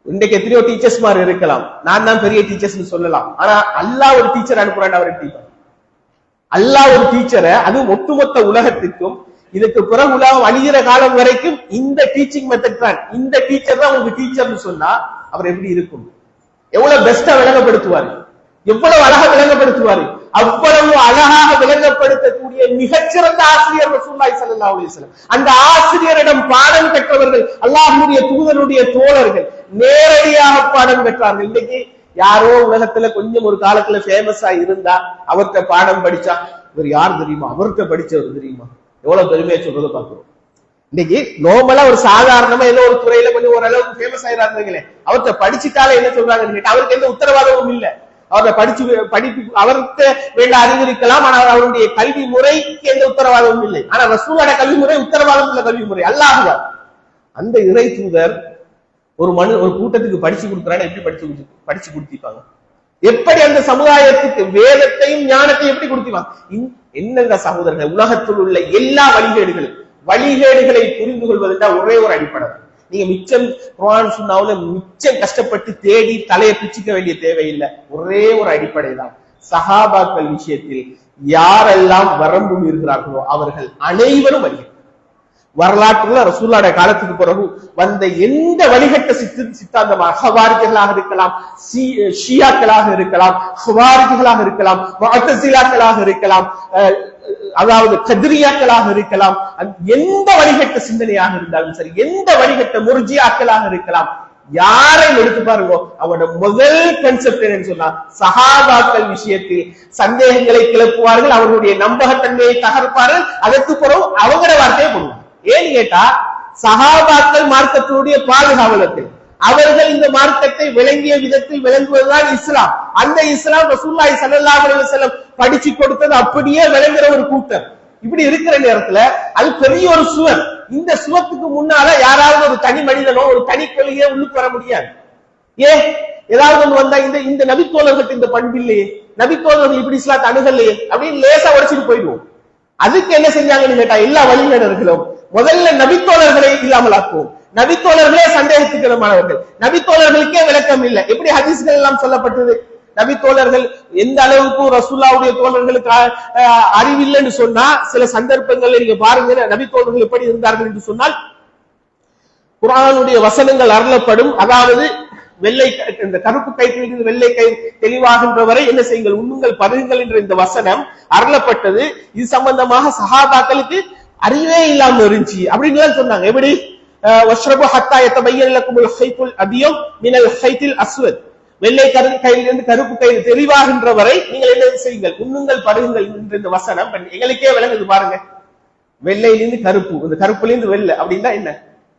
இன்றைக்கு எத்தனையோ டீச்சர்ஸ் மாதிரி இருக்கலாம், நான் தான் பெரிய டீச்சர்ஸ் சொல்லலாம். ஆனா அல்லாஹ் ஒரு டீச்சர் அனுப்புறான், அவர் டீச்சர். அல்லாஹ் ஒரு டீச்சரை, அது ஒட்டுமொத்த உலகத்துக்கும் இதுக்கு பிறகு உலகம் அழிகிற காலம் வரைக்கும் இந்த டீச்சிங் மெத்தட் தான், இந்த டீச்சர் தான் உங்களுக்கு டீச்சர்னு சொன்னா அவர் எப்படி இருக்கும்? எவ்வளவு பெஸ்டா விளங்கப்படுத்துவாரு, எவ்வளவு அழகா விளங்கப்படுத்துவாரு. அவ்வளவு அழகாக விளங்கப்படுத்தக்கூடிய மிகச்சிறந்த ஆசிரியர் ரசூலுல்லாஹி ஸல்லல்லாஹு அலைஹி வஸல்லம். அந்த ஆசிரியரிடம் பாடம் பெற்றவர்கள் அல்லாஹ்வுடைய தூதருடைய தோழர்கள், நேரடியாக பாடம் பெற்றார்கள். இன்னைக்கு யாரோ உலகத்துல கொஞ்சம் ஒரு காலத்துல ஃபேமஸா இருந்தா அவர்கிட்ட பாடம் படிச்சா, இவர் யார் தெரியுமா, அவர்கிட்ட படிச்சவர் தெரியுமா, எவ்வளவு பெருமையா சொல்றதை பார்க்கிறோம். இன்னைக்கு நோமலா ஒரு சாதாரணமா ஏதோ ஒரு துறையில கொஞ்சம் ஓரளவுக்கு ஃபேமஸ் ஆயிராங்களே, அவர்கிட்ட படிச்சுட்டாலே என்ன சொல்றாங்கன்னு கேட்டா அவருக்கு எந்த உத்தரவாதமும் இல்லை. அவரை படிப்பு அவருக்கு வேண்ட அறிவு இருக்கலாம், ஆனால் அவருடைய கல்வி முறைக்கு எந்த உத்தரவாதமும் இல்லை. ஆனா ரசூலுடைய கல்வி முறை உத்தரவாதம் உள்ள கல்வி முறை. அல்லாஹ் அந்த இறை தூதர் ஒரு கூட்டத்துக்கு படிச்சு கொடுக்குறான்னு எப்படி படிச்சு கொடுத்திருப்பாங்க? எப்படி அந்த சமுதாயத்துக்கு வேதத்தையும் ஞானத்தையும் எப்படி கொடுத்திருப்பாங்க? என்னங்க சகோதரர்கள், உலகத்தில் உள்ள எல்லா வழிகேடுகளை புரிந்து கொள்வதா ஒரே ஒரு அடிப்படை. நீங்க மிச்சம் குர்ஆன் சுன்னாவுல மிச்சம் கஷ்டப்பட்டு தேடி தலையை பிச்சுக்க வேண்டிய தேவையில்லை. ஒரே ஒரு அடிப்படை தான். சஹாபாக்கள் விஷயத்தில் யாரெல்லாம் வரம்பு மீறுகிறார்களோ அவர்கள் அனைவரும் வழிகேடு. வரலாற்றுல ரசூலுல்லாஹ்வுடைய காலத்துக்கு பிறகு வந்த எந்த வழிகட்ட சித்தாந்தமாக ஹவாரிஜிகளாக இருக்கலாம், ஷியாக்களாக இருக்கலாம், ஹவாரிஜிகளாக இருக்கலாம், முஅத்தஸிலாக்களாக இருக்கலாம், அதாவது கத்ரியாக்களாக இருக்கலாம், எந்த வழிகட்ட சிந்தனையாக இருந்தாலும் சரி, எந்த வழிகட்ட முர்ஜியாக்களாக இருக்கலாம், யாரை எடுத்து பாருங்க, அவனோட முதல் கன்செப்ட் என்னன்னு சொன்னா சஹாபாக்கள் விஷயத்தில் சந்தேகங்களை கிளப்புவார்கள், அவர்களுடைய நம்பகத்தன்மையை தகர்ப்பார்கள், அதற்கு பிறகு அவங்கள வார்த்தையை போடுவாங்க. ஏன்னு கேட்டா சஹாபாக்கள் மார்க்கத்தினுடைய பாதுகாவலர்கள், அவர்கள் இந்த மார்க்கத்தை விளங்கிய விதத்தில் விளங்குவதுதான் இஸ்லாம். அந்த இஸ்லாம் ரசூலுல்லாஹி ஸல்லல்லாஹு அலைஹி வஸல்லம் படிச்சு கொடுத்தது அப்படியே விளங்குற ஒரு கூட்டம். இப்படி இருக்கிற நேரத்துல அது பெரிய ஒரு சுவர். இந்த சுவத்துக்கு முன்னால யாராவது ஒரு தனி மனிதனோ ஒரு தனி கொள்கையோ உள்ளுக்கு வர முடியாது. ஏதாவது ஒண்ணு வந்தா இந்த நபித்தோழர்கள் இந்த பண்பு இல்லையே, நபித்தோழர்கள் இப்படி இஸ்லாத்தை அணுகலையே அப்படின்னு லேசா உடைச்சிட்டு போயிடுவோம். அதுக்கு என்ன செஞ்சாங்கன்னு கேட்டா எல்லா வழிநடர்களும் முதல்ல நபித்தோழர்களை இல்லாமல் ஆக்குவோம். நபித்தோழர்களே சந்தேகத்துக்கிடமானவர்கள், நபித்தோழர்களுக்கே விளக்கம் இல்லை. எப்படி ஹதீஸ்கள் எல்லாம் சொல்லப்பட்டது? நபித்தோழர்கள் எந்த அளவுக்கு ரசூலுல்லாஹ்வுடைய தோழர்களுக்கு அறிவில்லைன்னு சொன்னா சில சந்தர்ப்பங்கள்ல நீங்க பாருங்க, நபித்தோழர்கள் எப்படி இருந்தார்கள் என்று சொன்னால் குர்ஆனுடைய வசனங்கள் அருளப்படும், அதாவது வெள்ளை இந்த கருப்பு கைத்திலிருந்து வெள்ளை கை தெளிவாகின்ற வரை என்ன செய்யுங்கள், உண்ணுங்கள், பருகுங்கள் என்ற இந்த வசனம் அருளப்பட்டது. இது சம்பந்தமாக சஹாபாக்களுக்கு அறிவே இல்லாம இருந்துச்சு அப்படின்னு சொன்னாங்க. எப்படி வஷ்ரபு ஹத்தா யதபய்யன லக்குமுல் ஹைத்துல் அபியத் மினல் ஹைத்தில் அஸ்வத், வெள்ளை கையிலிருந்து கருப்பு கயிறு தெளிவாகின்ற வரை நீங்கள் என்ன செய்யுங்கள், உண்ணுங்கள் பருகுங்கள் என்ற இந்த வசனம் எங்களுக்கே விளங்குது பாருங்க. வெள்ளையிலிருந்து கருப்பு, இந்த கருப்புலேருந்து வெள்ளை அப்படின்னா என்ன,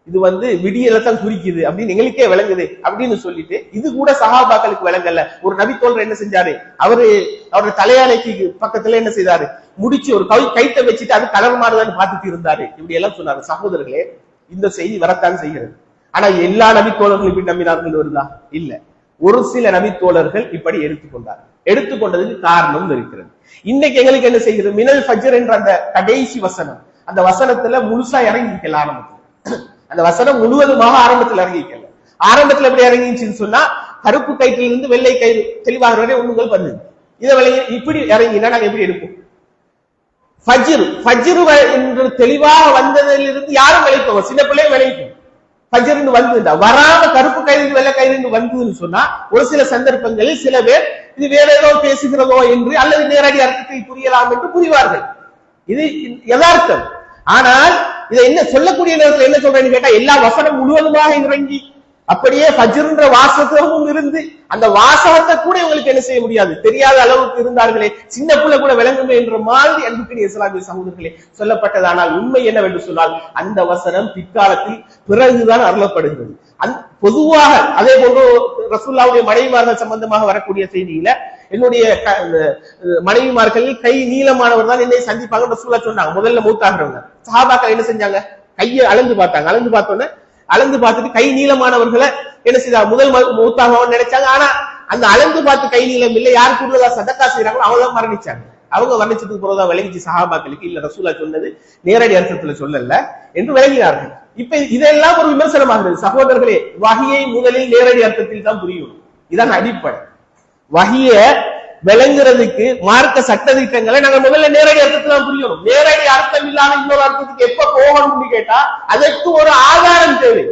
இது விடியலத்தான் குறிக்குது அப்படின்னு எங்களுக்கே விளங்குது அப்படின்னு சொல்லிட்டு, இது கூட சஹாபாக்களுக்கு விளங்கல. ஒரு நபித்தோழர் என்ன செஞ்சாரு, அவருடைய தலையாணைக்கு பக்கத்துல என்ன செய்தாரு, முடிச்சு ஒரு கைத்தை வச்சுட்டு அது கலர் மாறுதான்னு பார்த்துட்டு இருந்தாரு. இப்படி எல்லாம் சொன்னாரு. சகோதரர்களே, இந்த செய்தி வரத்தான் செய்கிறது. ஆனா எல்லா நபித்தோழர்களும் இப்படி நம்பினார்கள் வருதா? இல்ல. ஒரு சில நபித்தோழர்கள் இப்படி எடுத்துக்கொண்டதுக்கு காரணம் இருக்கிறது. இன்னைக்கு எங்களுக்கு என்ன செய்கிறது, மினல் ஃபஜ்ர் என்ற அந்த கடைசி வசனம், அந்த வசனத்துல முழுசா இறங்கிக்கல. ஆரம்பத்துல அந்த வசனம் முழுவதுமாக ஆரம்பத்தில் இறங்கிக்கல. ஆரம்பத்துல எப்படி இறங்கிச்சுன்னு சொன்னா, கருப்பு கயிற்றிலிருந்து வெள்ளை கயிறு தெளிவாக வரை ஒண்ணுங்கள் பண்ணுது. இதை விளங்கி இப்படி இறங்கினா நாங்க எப்படி எடுப்போம்? ஃபஜ்ர் என்று தெளிவாக வந்ததிலிருந்து யாரும் விளைப்போம், சின்ன பிள்ளையும் விளைப்போம். ஃபஜ்ர்னு வந்துட்டா வராம கருப்பு கயிறு வெள்ளை கயிறு வந்ததுன்னு சொன்னா, ஒரு சில சந்தர்ப்பங்களில் சில பேர் இது வேற ஏதோ பேசுகிறதோ என்று அல்லது நேரடி அர்த்தத்தை புரியலாம் என்று புரிவார்கள். இது யதார்த்தம். ஆனால் இதை என்ன சொல்லக்கூடிய நேரத்தில் என்ன சொல்றேன்னு கேட்டா, எல்லா வசனம் முழுவதுமாக இறங்கி அப்படியே ஃபஜ்ர்ன்ற வாசகமும் இருந்து அந்த வாசகத்தை கூட இவங்களுக்கு என்ன செய்ய முடியாது, தெரியாத அளவுக்கு இருந்தார்களே, சின்ன பிள்ளை கூட விளங்குமே என்ற மாதிரி அன்புக்குரிய இஸ்லாமிய சகோதரர்களே சொல்லப்பட்டதானால் உண்மை என்னவென்று சொன்னால், அந்த வசனம் பிற்காலத்தில் பிறகுதான் அருளப்படுகிறது. பொதுவாக அதே போன்று ரசூலுல்லாஹ்வுடைய மனைவிமார்கள் சம்பந்தமாக வரக்கூடிய செய்தியில, என்னுடைய மனைவிமார்களில் கை நீளமானவர் தான் என்னை சந்திப்பாங்க ரசூலுல்லாஹ் சொன்னாங்க. முதல்ல மூத்தாகிறவங்க சஹாபாக்கள் என்ன செஞ்சாங்க, கையை அளந்து பார்த்தாங்க. அளந்து பார்த்துட்டு கை நீளமானவர்களை என்ன செய்தாங்க, முதல் மூத்தாக நினைச்சாங்க. ஆனா அந்த அளந்து பார்த்து கை நீளம் இல்லை, யாருக்கு உள்ளதா சதக்கா செய்யறாங்களோ அவங்க மரணிச்சாங்க. அவங்க வர்ணிச்சதுக்கு பிறகுதான் விளங்கிச்சு சஹாபாக்களுக்கு, இல்ல ரசூலுல்லாஹ் சொன்னது நேரடி அர்த்தத்துல சொல்லல என்று விளங்கினார்கள். இப்ப இதெல்லாம் ஒரு விமர்சனமாகிறது. சகோதரர்களே, வஹியை முதலில் நேரடி அர்த்தத்தில் தான் புரியணும். இதான் அடிப்படை. வஹிய விளங்குறதுக்கு மார்க்க சட்ட திட்டங்களை நாங்க முதல்ல நேரடி அர்த்தத்துல தான் புரியணும். நேரடி அர்த்தம் இல்லாம இன்னொரு அர்த்தத்துக்கு எப்ப போகணும்னு கேட்டா, அதற்கு ஒரு ஆதாரம் தேவை.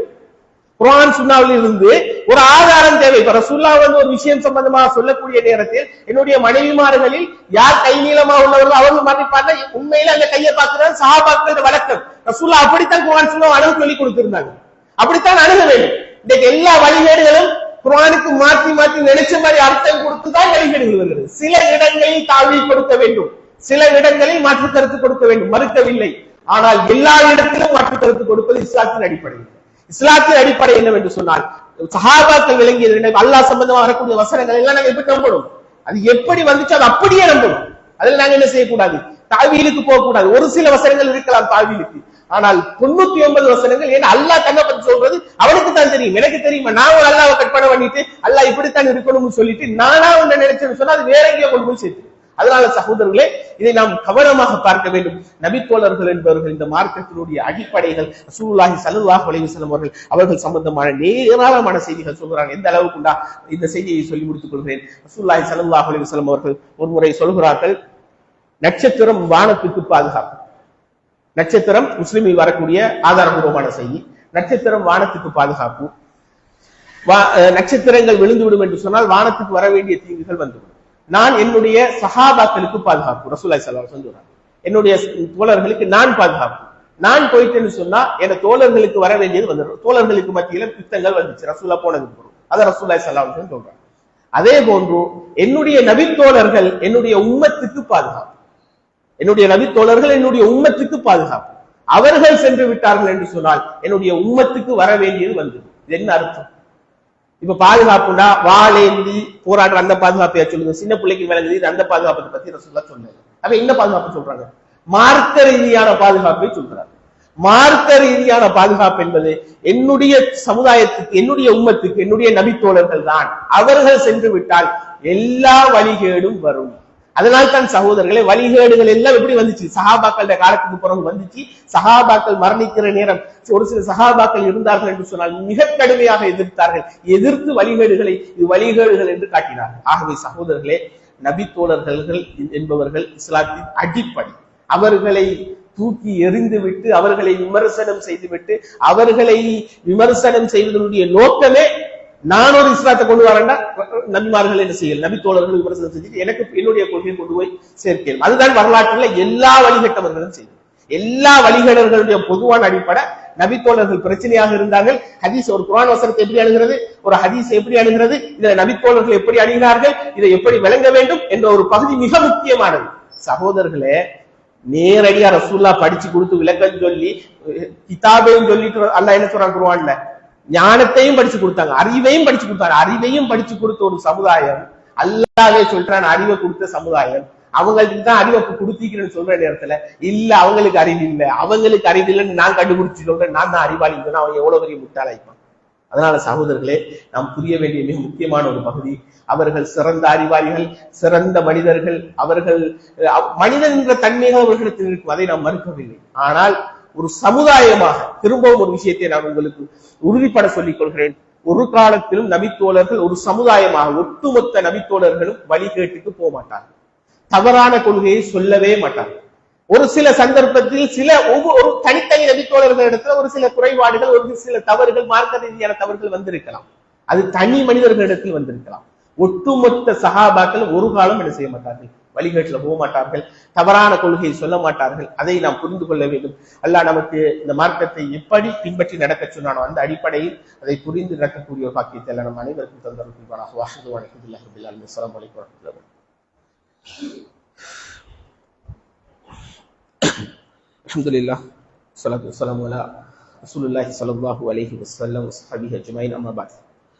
குர்ஆன் சுன்னாவில் இருந்து ஒரு ஆதாரம் தேவை. இப்ப ரசூலுல்லாஹ் ஒரு விஷயம் சம்பந்தமாக சொல்லக்கூடிய நேரத்தில், என்னுடைய மனைவிமார்களில் யார் கை நீளமா உள்ளவர்கள் அவர்கள் மன்னிப்பாங்க, உண்மையில அந்த கையை பார்க்கிறார் சஹாபாக்கள் வழக்கம். ரசூலுல்லாஹ் அப்படித்தான் குர்ஆன் சுன்னா அணுகு சொல்லி கொடுத்திருந்தாங்க. அப்படித்தான் அணுக வேண்டும். இன்னைக்கு எல்லா வழிகேடுகளும் குர்ஆனுக்கு மாற்றி நினைச்ச மாதிரி அர்த்தம் கொடுத்துதான் வழிகேடுகள் வருகிறது. சில இடங்களில் தாவீல் கொடுக்க வேண்டும், சில இடங்களில் மாற்று கருத்து கொடுக்க வேண்டும், மறுக்கவில்லை. ஆனால் எல்லா இடத்திலும் மாற்று கருத்து கொடுப்பது இஸ்லாத்தின் அடிப்படை. இஸ்லாத்தின் அடிப்படை என்னவென்று சொன்னால், சஹாபாக்கள் விளங்கியது அல்லாஹ் சம்பந்தமாக வரக்கூடிய வசனங்கள் எல்லாம் நாங்க எப்படி நம்பணும், அது எப்படி வந்துச்சு அது அப்படியே நம்பணும். அதில் நாங்க என்ன செய்யக்கூடாது, தாவீலுக்கு போக கூடாது. ஒரு சில வசனங்கள் இருக்கலாம் தாவீலுக்கு, ஆனால் 99 வசனங்கள் ஏன்னா அல்லாஹ் தன்னை பத்தி சொல்றது அவனுக்கு தான் தெரியும், எனக்கு தெரியுமா, நான் ஒரு அல்லாஹ்வை கற்பனை பண்ணிட்டு அல்லாஹ் இப்படித்தான் இருக்கணும்னு சொல்லிட்டு நானா ஒண்ணு நினைச்சேன்னு சொன்னா அது வேற எங்கேயோ கொண்டு போய் சேர்த்து. அதனால சகோதரர்களே, இதை நாம் கவனமாக பார்க்க வேண்டும். நபித்தோழர்கள் என்பவர்கள் இந்த மார்க்கத்தினுடைய அடிப்படைகள் ரசூலுல்லாஹி ஸல்லல்லாஹு அலைஹி வஸல்லம் அவர்கள் சம்பந்தமான ஏராளமான செய்திகள் சொல்கிறாங்க. எந்த அளவுக்குண்டா இந்த செய்தியை சொல்லி முடித்துக் கொள்கிறேன். ரசூலுல்லாஹி ஸல்லல்லாஹு அலைஹி வஸல்லம் அவர்கள் ஒரு முறை சொல்கிறார்கள், நட்சத்திரம் வானத்துக்கு பாதுகாப்பு. நட்சத்திரம் முஸ்லிமில் வரக்கூடிய ஆதாரபூர்வமான செய்தி. நட்சத்திரம் வானத்துக்கு பாதுகாப்பு. நட்சத்திரங்கள் விழுந்துவிடும் என்று சொன்னால் வானத்துக்கு வர வேண்டிய தீங்குகள் வந்துவிடும். நான் என்னுடைய சஹாபாக்களுக்கு பாதுகாப்பு. ரசூலுல்லாஹி ஸல்லல்லாஹு அலைஹி வஸல்லம் சொல்றாங்க, என்னுடைய தோழர்களுக்கு நான் பாதுகாப்பு. நான் போயிட்டேன்னு சொன்னா என் தோழர்களுக்கு வர வேண்டியது வந்துடும். தோழர்களுக்கு மத்தியில யுத்தங்கள் வந்துச்சு ரசூலுல்லாஹ் போனதுக்கு பிறகு. அதை ரசூலுல்லாஹி ஸல்லல்லாஹு அலைஹி வஸல்லம் சொல்றாங்க. அதே போன்று என்னுடைய நபித்தோழர்கள் என்னுடைய உம்மத்துக்கு பாதுகாப்பு. என்னுடைய நபித்தோழர்கள் என்னுடைய உம்மத்துக்கு பாதுகாப்பு. அவர்கள் சென்று விட்டார்கள் என்று சொன்னால் என்னுடைய உம்மத்துக்கு வர வேண்டியது வந்தது. இது என்ன அர்த்தம்? இப்ப பாதுகாப்புனா வாளேந்தி போராடுற அந்த பாதுகாப்பையா சொல்லுங்க, சின்ன பிள்ளைக்கு விளங்குது அந்த பாதுகாப்பை பத்தி ரசூலுல்லாஹ் சொன்னாங்க. அப்ப என்ன பாதுகாப்பு சொல்றாங்க? மார்க்க ரீதியான பாதுகாப்பை சொல்றாங்க. மார்க்க ரீதியான பாதுகாப்பு என்பது என்னுடைய சமுதாயத்துக்கு, என்னுடைய உம்மத்துக்கு, என்னுடைய நபித்தோழர்கள் தான். அவர்கள் சென்று விட்டால் எல்லா வழிகேடும் வரும். அதனால் தான் சகோதரர்களே, வழிகேடுகள் எல்லாம் எப்படி வந்துச்சு, சஹாபாக்கள் காலத்துக்கு பிறகு வந்துச்சு. சஹாபாக்கள் மரணிக்கிற நேரம் ஒரு சில சஹாபாக்கள் இருந்தார்கள் என்று சொன்னால் மிக கடுமையாக எதிர்த்தார்கள். எதிர்த்து வழிகேடுகளை இது வழிகேடுகள் என்று காட்டினார்கள். ஆகவே சகோதரர்களே, நபித்தோழர்கள் என்பவர்கள் இஸ்லாத்தின் அடிப்படை. அவர்களை தூக்கி எறிந்து விட்டு, அவர்களை விமர்சனம் செய்துவிட்டு, அவர்களை விமர்சனம் செய்வதனுடைய நோக்கமே நான் ஒரு இஸ்லாத்தை கொண்டு வரேன்னா நபிமார்கள் என்ன செய்யல, நபித்தோழர்கள் விமர்சனம் செஞ்சுட்டு எனக்கு என்னுடைய கொள்கையை கொண்டு போய் சேர்க்கணும். அதுதான் வரலாற்றில் எல்லா வழிகட்டவர்களும் செய்யும். எல்லா வழிகேடர்களுடைய பொதுவான அடிப்படை நபித்தோழர்கள் பிரச்சனையாக இருந்தார்கள். ஹதீஸ் ஒரு குர்ஆன் வசனத்தை எப்படி அணுகிறது, ஒரு ஹதீஸ் எப்படி அணுகிறது, இதை நபித்தோழர்கள் எப்படி அணுகிறார்கள், இதை எப்படி விளங்க வேண்டும் என்ற ஒரு பகுதி மிக முக்கியமானது. சகோதரர்களே, நேரடியா ரசூலுல்லாஹ் படிச்சு கொடுத்து விளக்கம் சொல்லி கிதாபையும் சொல்லிட்டு அல்லாஹ் என்ன சொல்றான் குர்ஆன்ல, ஞானத்தையும் படிச்சு கொடுத்தாங்க, அறிவையும் படிச்சு கொடுத்தாங்க. அறிவையும் படிச்சு கொடுத்த ஒரு சமுதாயம், அல்லாஹ்வே சொல்றான் அறிவை கொடுத்த சமுதாயம், அவங்களுக்கு தான் அறிவை கொடுத்திக்கிறேன்னு சொல்ற நேரத்துல இல்ல அவங்களுக்கு அறிவு இல்ல, அவங்களுக்கு அறிவு இல்லைன்னு நான் கண்டுபிடிச்சு சொல்றேன், நான் தான் அறிவாளின்னு அவன் எவ்வளவு பெரிய முட்டாளாய்ப்பான். அதனால சகோதரர்களே, நாம் புரிய வேண்டிய மிக முக்கியமான ஒரு பகுதி, அவர்கள் சிறந்த அறிவாளிகள், சிறந்த மனிதர்கள், அவர்கள் மனிதன் என்ற தன்மைகள் அவர்களிடத்தில் இருக்கும், அதை நாம் மறுக்கவில்லை. ஆனால் ஒரு சமுதாயமாக திரும்பவும் ஒரு விஷயத்தை நான் உங்களுக்கு உறுதிப்பட சொல்லிக் கொள்கிறேன், ஒரு காலத்திலும் நபித்தோழர்கள் ஒரு சமுதாயமாக ஒட்டுமொத்த நபித்தோழர்களும் வழிகேட்டுக்கு போக மாட்டார்கள், தவறான கொள்கையை சொல்லவே மாட்டார்கள். ஒரு சில சந்தர்ப்பத்தில் சில ஒவ்வொரு தனித்தனி நபித்தோழர்களிடத்துல ஒரு சில குறைபாடுகள், ஒரு சில தவறுகள், மார்க்க ரீதியான தவறுகள் வந்திருக்கலாம், அது தனி மனிதர்களிடத்தில் வந்திருக்கலாம். ஒட்டுமொத்த சஹாபாக்கள் ஒரு காலம் என்ன செய்ய மாட்டார்கள், வழிகேட்டுல போக மாட்டார்கள், தவறான கொள்கையை சொல்ல மாட்டார்கள். அதை நாம் புரிந்து கொள்ள வேண்டும். அல்லாஹ் நமக்கு இந்த மார்க்கத்தை எப்படி பின்பற்றி நடக்க சொன்னானோ அந்த அடிப்படையில் அதை புரிந்து நடக்கக்கூடிய ஒரு பாக்கியத்தை எல்லாம் நம்ம அனைவருக்கும் தந்தருவானாக. வாஹது வணக்கத்துல்லாஹி பில் அலைஹி வஸல்லம் அலைக்கும் வரஹ்மத்துல்லாஹி. அல்ஹம்துலில்லாஹ் ஸலாத்து வஸ்ஸலாமு அலா ரசூலுல்லாஹி ஸல்லல்லாஹு அலைஹி வஸல்லம் வஸ்ஹபிஹி அஜ்மஈன். அம்மா பஅத்.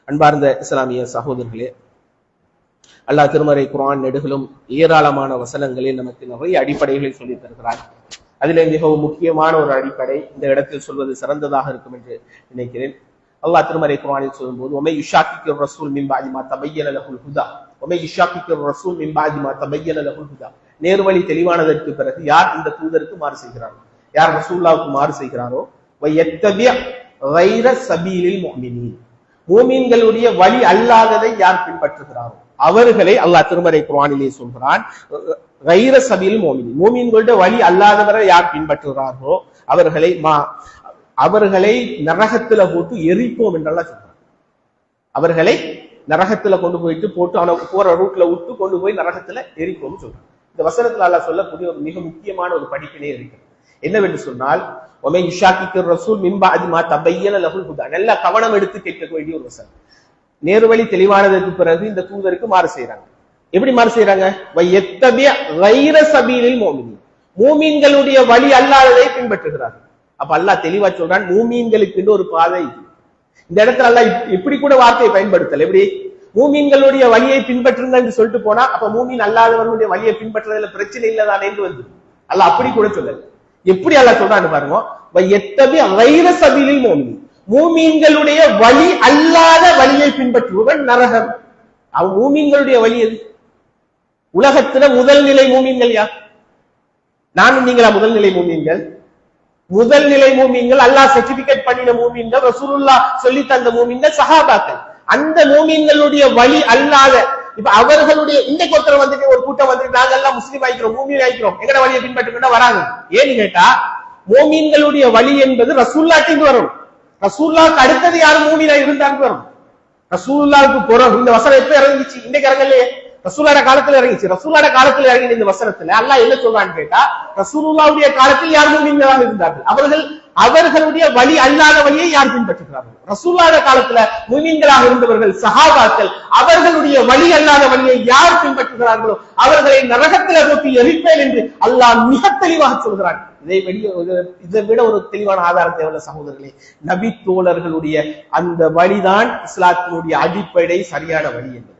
அன்பார்ந்த இஸ்லாமிய சகோதரர்களே, அல்லாஹ் திருமறை குர்ஆன் நெடுகிலும் ஏராளமான வசனங்களில் நமக்கு நிறைய அடிப்படைகளை சொல்லி தருகிறார். அதிலே மிகவும் முக்கியமான ஒரு அடிப்படை இந்த இடத்தில் சொல்வது சிறந்ததாக இருக்கும் என்று நினைக்கிறேன். அல்லாஹ் திருமறை குர்ஆனில் சொல்லும்போது ஒமை யுஷாக்கிர் ரசூல் மின் பஅதி மா தபய்யன லஹுல் ஹுதா, ஒமை யுஷாக்கிர் ரசூல் மின் பஅதி மா தபய்யன லஹுல் ஹுதா, நேர்வழி தெளிவானதற்கு பிறகு யார் இந்த தூதருக்கு மாறு செய்கிறாரோ, யார் ரசூலுல்லாஹ்வுக்கு மாறு செய்கிறாரோ, வயத்தபி கைர சபீலில் முஃமினீன், மூமின்களுடைய வழி அல்லாததை யார் பின்பற்றுகிறாரோ அவர்களை அல்லாஹ் திருமறை குர்ஆனிலே சொல்கிறான். கைர சபீல் முஃமினீன், மூமின்களுடைய வழி அல்லாதவரை யார் பின்பற்றுகிறார்களோ அவர்களை நரகத்துல போட்டு எரிப்போம் என்றெல்லாம் சொல்றாங்க. அவர்களை நரகத்துல கொண்டு போட்டு அவனை போற ரூட்ல விட்டு கொண்டு போய் நரகத்துல எரிப்போம் சொல்றாங்க. இந்த வசனத்துல அல்லாஹ் சொல்லக்கூடிய ஒரு மிக முக்கியமான ஒரு படிப்பினை இருக்கிறது. என்னவென்று சொன்னால், ஒமை யுஷாக்கிர் ரசூல் மின் பஅதி மா தபய்யன லஹுல் ஹுதா, நல்ல கவனம் எடுத்து கேட்க வேண்டிய ஒரு வசனம். நேர்வழி தெளிவானதற்கு பிறகு இந்த தூதருக்கு மாறு செய்யறாங்க. எப்படி மாறு செய்யறாங்க? வயத்தபி கைர சபீலில் முஃமினீன், மூமீன்களுடைய வழி அல்லாததை பின்பற்றுகிறார்கள். அப்ப அல்லாஹ் தெளிவா சொல்றான், மூமீன்களுக்கு ஒரு பாதை. இந்த இடத்துல அல்லாஹ் இப்படி கூட வார்த்தையை பயன்படுத்தல. எப்படி மூமீன்களுடைய வழியை பின்பற்றுங்க என்று சொல்லிட்டு போனா அப்ப மூமீன் அல்லாதவர்களுடைய வழியை பின்பற்றுறதுல பிரச்சனை இல்லதானே என்று வந்து அல்லாஹ் அப்படி கூட சொல்லல. எப்படி அல்லாஹ் சொல்றான்னு பாருங்க, வயத்தபி கைர சபீலில் முஃமினீன், மூமீன்களுடைய வழி அல்லாத வழியை பின்பற்றுபவன் நரகம். அவன் மூமீன்களுடைய வழி எது? உலகத்துல முதல் நிலை மூமீன்கள் யார்? நானும் நீங்களா முதல் நிலை மூமீன்கள்? முதல் நிலை மூமீன்கள், அல்லாஹ் சர்டிபிகேட் பண்ணின மூமீன்கள், ரசூலுல்லாஹ் சொல்லி தந்த மூமீன்கள், சஹாபாக்கள். அந்த மூமீன்களுடைய வழி அல்லாத, இப்ப அவர்களுடைய இன்றைக்கு ஒருத்தர் வந்துட்டு ஒரு கூட்டம் வந்துட்டு நாங்க எல்லாம் முஸ்லீம் ஆயிக்கிறோம், மூமீன் ஆயிக்கிறோம், எங்கட வழியை பின்பற்றுக்கிட்ட வராங்க. ஏன்னு கேட்டா, மூமீன்களுடைய வழி என்பது ரசூலுல்லாஹ்க்கு வரும். ரசூலுல்லாஹ்க்கு அடுத்தது யாரும் மூமீனா இருந்தாங்க வரும். ரசூலுல்லாஹ்க்கு பிறகு இந்த வசனம் எப்ப இறங்கிச்சு? இன்றைக்கு இறங்கலையே, ரசூலுல்லாஹ் காலத்துல இறங்கிச்சு. ரசூலுல்லாஹ் காலத்துல இறங்கின இந்த வசனத்துல அல்லாஹ் என்ன சொல்றான்னு கேட்டா, ரசூலுல்லாஹ்வுடைய காலத்தில் யார் மூமீன்களாக இருந்தார்கள், அவர்களுடைய வழி அல்லாத வழியை யார் பின்பற்றுகிறார்கள்? ரசூலுல்லாஹ் காலத்துல மூமீன்களாக இருந்தவர்கள் சஹாபாக்கள், அவர்களுடைய வழி அல்லாத வழியை யார் பின்பற்றுகிறார்களோ அவர்களை நரகத்தில் போட்டு எரிப்பேன் என்று அல்லாஹ் மிக தெளிவாக சொல்கிறான். இதை விட ஒரு தெளிவான ஆதாரத்தை உள்ள சகோதரர்களே, நபி தோழர்களுடைய அந்த வழிதான் இஸ்லாத்தினுடைய அடிப்படை சரியான வழி என்பது.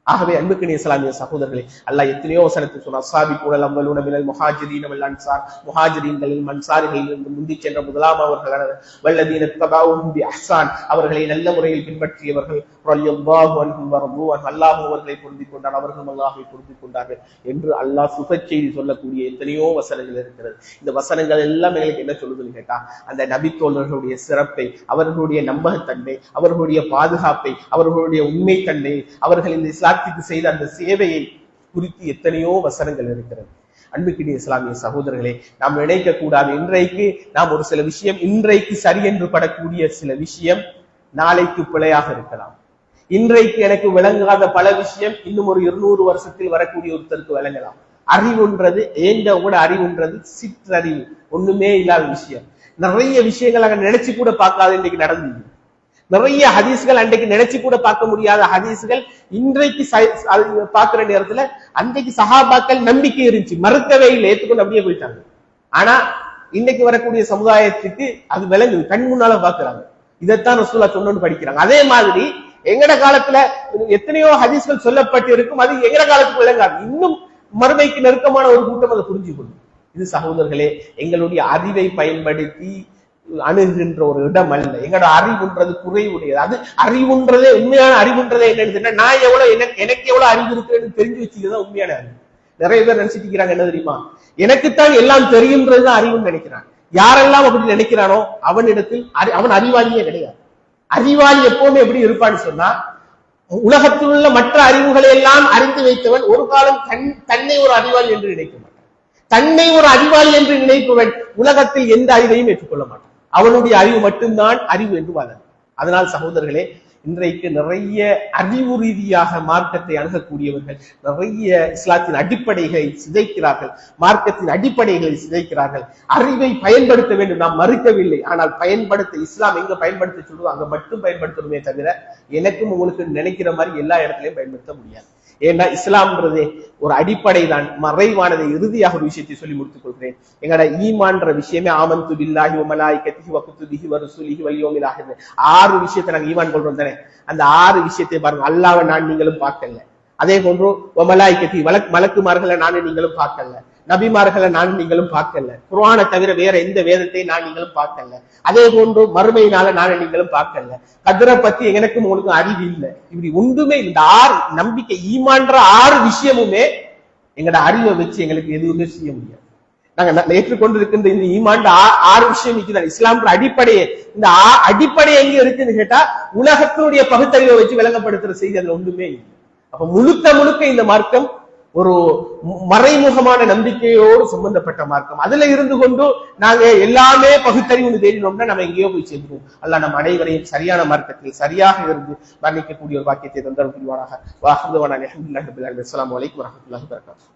ஆகவே அன்புக்கினிய இஸ்லாமிய சகோதரர்களே, அல்லாஹ் எத்தனையோ வசனத்தில் சொன்னார், சாபிகூனல் அவ்வலூன மினல் முஹாஜிரீன வல் அன்சார், முஹாஜிரீன்களில் அன்சாரிகளிலிருந்து முந்தி சென்ற முதலாம் அவர்களான வல்லதீன தபஊஹும் பி இஹ்சான், அவர்களை நல்ல முறையில் பின்பற்றியவர்கள், ரலியல்லாஹு அன்ஹும் வரது அன்ஹு, அல்லாஹ் அவர்களை பொருந்திக் கொண்டார், அவர்களும் அல்லாஹ்வை பொருந்திக் கொண்டார்கள் என்று அல்லாஹ் சுபச் செய்தி சொல்லக்கூடிய எத்தனையோ வசனங்கள் இருக்கிறது. இந்த வசனங்கள் எல்லாம் எங்களுக்கு என்ன சொல்லுதுன்னு கேட்டா, அந்த நபி தோழர்களுடைய சிறப்பை, அவர்களுடைய நம்பகத்தன்மை, அவர்களுடைய பாதுகாப்பை, அவர்களுடைய உண்மை தன்மை, அவர்கள் இந்த இஸ்லாத்துக்கு செய்த அந்த சேவையை குறித்து எத்தனையோ வசனங்கள் இருக்கிறது. அன்புக்கினிய இஸ்லாமிய சகோதரர்களே, நாம் நினைக்க கூடாது, இன்றைக்கு நாம் ஒரு சில விஷயம் இன்றைக்கு சரி என்று படக்கூடிய சில விஷயம் நாளைக்கு பிழையாக இருக்கலாம். இன்றைக்கு எனக்கு விளங்காத பல விஷயம் இன்னும் ஒரு 200 வருஷத்தில் வரக்கூடிய ஒருத்தருக்கு விளங்கலாம். அறிவுன்றது, ஏண்ட கூட அறிவுன்றது சிற்றறிவு, ஒண்ணுமே இல்லாத விஷயம். நிறைய விஷயங்கள் அங்க நினைச்சு கூட பார்க்காத இன்னைக்கு நடந்தது. நிறைய ஹதீஸ்கள் அன்றைக்கு நினைச்சு கூட பார்க்க முடியாத ஹதீஸ்கள் இன்றைக்கு பார்க்கிற நேரத்துல அன்றைக்கு சஹாபாக்கள் நம்பிக்கை இருந்துச்சு, மறுக்கவே இல்லை, ஏற்றுக்கொண்டு அப்படியே போயிட்டாங்க. ஆனா இன்னைக்கு வரக்கூடிய சமுதாயத்துக்கு அது விளங்குது, கண் முன்னால பாக்குறாங்க. இதைத்தான் ரசூலுல்லாஹ் சொன்னோன்னு படிக்கிறாங்க. அதே மாதிரி எங்கட காலத்துல எத்தனையோ ஹதீஸ்கள் சொல்லப்பட்டு இருக்கும், அது எங்கட காலத்துக்கு விளங்காது. இன்னும் மறுமைக்கு நெருக்கமான ஒரு கூட்டம் அதை புரிஞ்சு கொள்ளும். இது சகோதரர்களே எங்களுடைய அறிவை பயன்படுத்தி அணுகின்ற ஒரு இடம் அல்ல. எங்களோட அறிவுன்றது குறைவுடையது. அது அறிவுன்றதே உண்மையான அறிவுன்றதே என்னன்னு நான் எவ்வளவு எனக்கு எவ்வளவு அறிவு இருக்குன்னு தெரிஞ்சு வச்சுக்கிறதுதான் உண்மையான அறிவு. நிறைய பேர் நினைச்சிட்டு இருக்கிறாங்க என்ன தெரியுமா, எனக்குத்தான் எல்லாம் தெரியும்ன்றதுதான் அறிவுன்னு நினைக்கிறான். யாரெல்லாம் அப்படி நினைக்கிறானோ அவனிடத்தில் அவன் அறிவாளியே கிடையாது. அறிவாளி எப்பவுமே எப்படி இருப்பான்னு சொன்னா, உலகத்தில் உள்ள மற்ற அறிவுகளை எல்லாம் அறிந்து வைத்தவன் ஒரு காலம் தன்னை ஒரு அறிவாளி என்று நினைக்க மாட்டான். தன்னை ஒரு அறிவாளி என்று நினைப்பவன் உலகத்தில் எந்த அறிவையும் ஏற்றுக்கொள்ள மாட்டான். அவனுடைய அறிவு மட்டும்தான் அறிவு என்று வாழ. அதனால் சகோதரர்களே, இன்றைக்கு நிறைய அறிவு ரீதியாக மார்க்கத்தை அணுகக்கூடியவர்கள் நிறைய இஸ்லாத்தின் அடிப்படைகளை சிதைக்கிறார்கள், மார்க்கத்தின் அடிப்படைகளை சிதைக்கிறார்கள். அறிவை பயன்படுத்த வேண்டும், நாம் மறுக்கவில்லை. ஆனால் பயன்படுத்த இஸ்லாம் எங்க பயன்படுத்த சொல்லுவோம் அங்க மட்டும் பயன்படுத்தணுமே தவிர எனக்கும் உங்களுக்கு நினைக்கிற மாதிரி எல்லா இடத்திலையும் பயன்படுத்த முடியாது. ஏன்னா இஸ்லாம்ன்றதே ஒரு அடிப்படை தான், மறைவானதை. இறுதியாக ஒரு விஷயத்தை சொல்லி முடித்துக் கொள்கிறேன். எங்களோட ஈமான்ற விஷயமே ஆமன்து பில்லாஹி வ மலாயிகத்திஹி வ குதுபிஹி வ ருசுலிஹி வல் யௌமில் ஆஹிர். 6 விஷயத்தை நாங்க ஈமான் கொள்றோம் தானே. அந்த 6 விஷயத்தை பாருங்க, அல்லாஹ்வை நான் நீங்களும் பார்க்கல. அதே போன்று வ மலாயிகத்தி மலக்குமார்களை நானும் நீங்களும் பார்க்கல, நபிமார்களை நானும் நீங்களும் பார்க்கல, குர்ஆனை தவிர வேற எந்த வேதத்தை நான் நீங்களும் பார்க்கல. அதே போன்று மறுமையினால நானும் நீங்களும் பார்க்கல. கதிரை பத்தி எனக்கும் உங்களுக்கும் அறிவு இல்லை. இப்படி ஒன்றுமே இந்த 6 நம்பிக்கை ஈமான்ற 6 விஷயமுமே எங்களோட அறிவை வச்சு எங்களுக்கு எதுவுமே செய்ய முடியாது. நாங்க ஏற்றுக்கொண்டிருக்கின்ற இந்த ஈமான் 6 விஷயம் இருக்குதான் இஸ்லாம்ன்ற அடிப்படையே. இந்த அடிப்படை எங்க இருக்குன்னு கேட்டா உலகத்தினுடைய பகுத்தறிவை வச்சு விளங்கப்படுத்துற செய்தி அதுல ஒன்றுமே இல்லை. அப்ப முழுக்க இந்த மார்க்கம் ஒரு மறைமுகமான நம்பிக்கையோடு சம்பந்தப்பட்ட மார்க்கம். அதுல இருந்து கொண்டு நாங்க எல்லாமே பகுத்தறிவு தேடினோம்னா நம்ம எங்கேயோ போய் சேர்ந்துருவோம். அல்ல நம் அனைவரையும் சரியான மார்க்கத்தில் சரியாக இருந்து வர்ணிக்கக்கூடிய ஒரு வாக்கியத்தை தந்தரும் புரிவானாக. அஸ்ஸலாமு அலைக்கும் வரஹ்மத்துல்லாஹி வபரகாத்துஹு.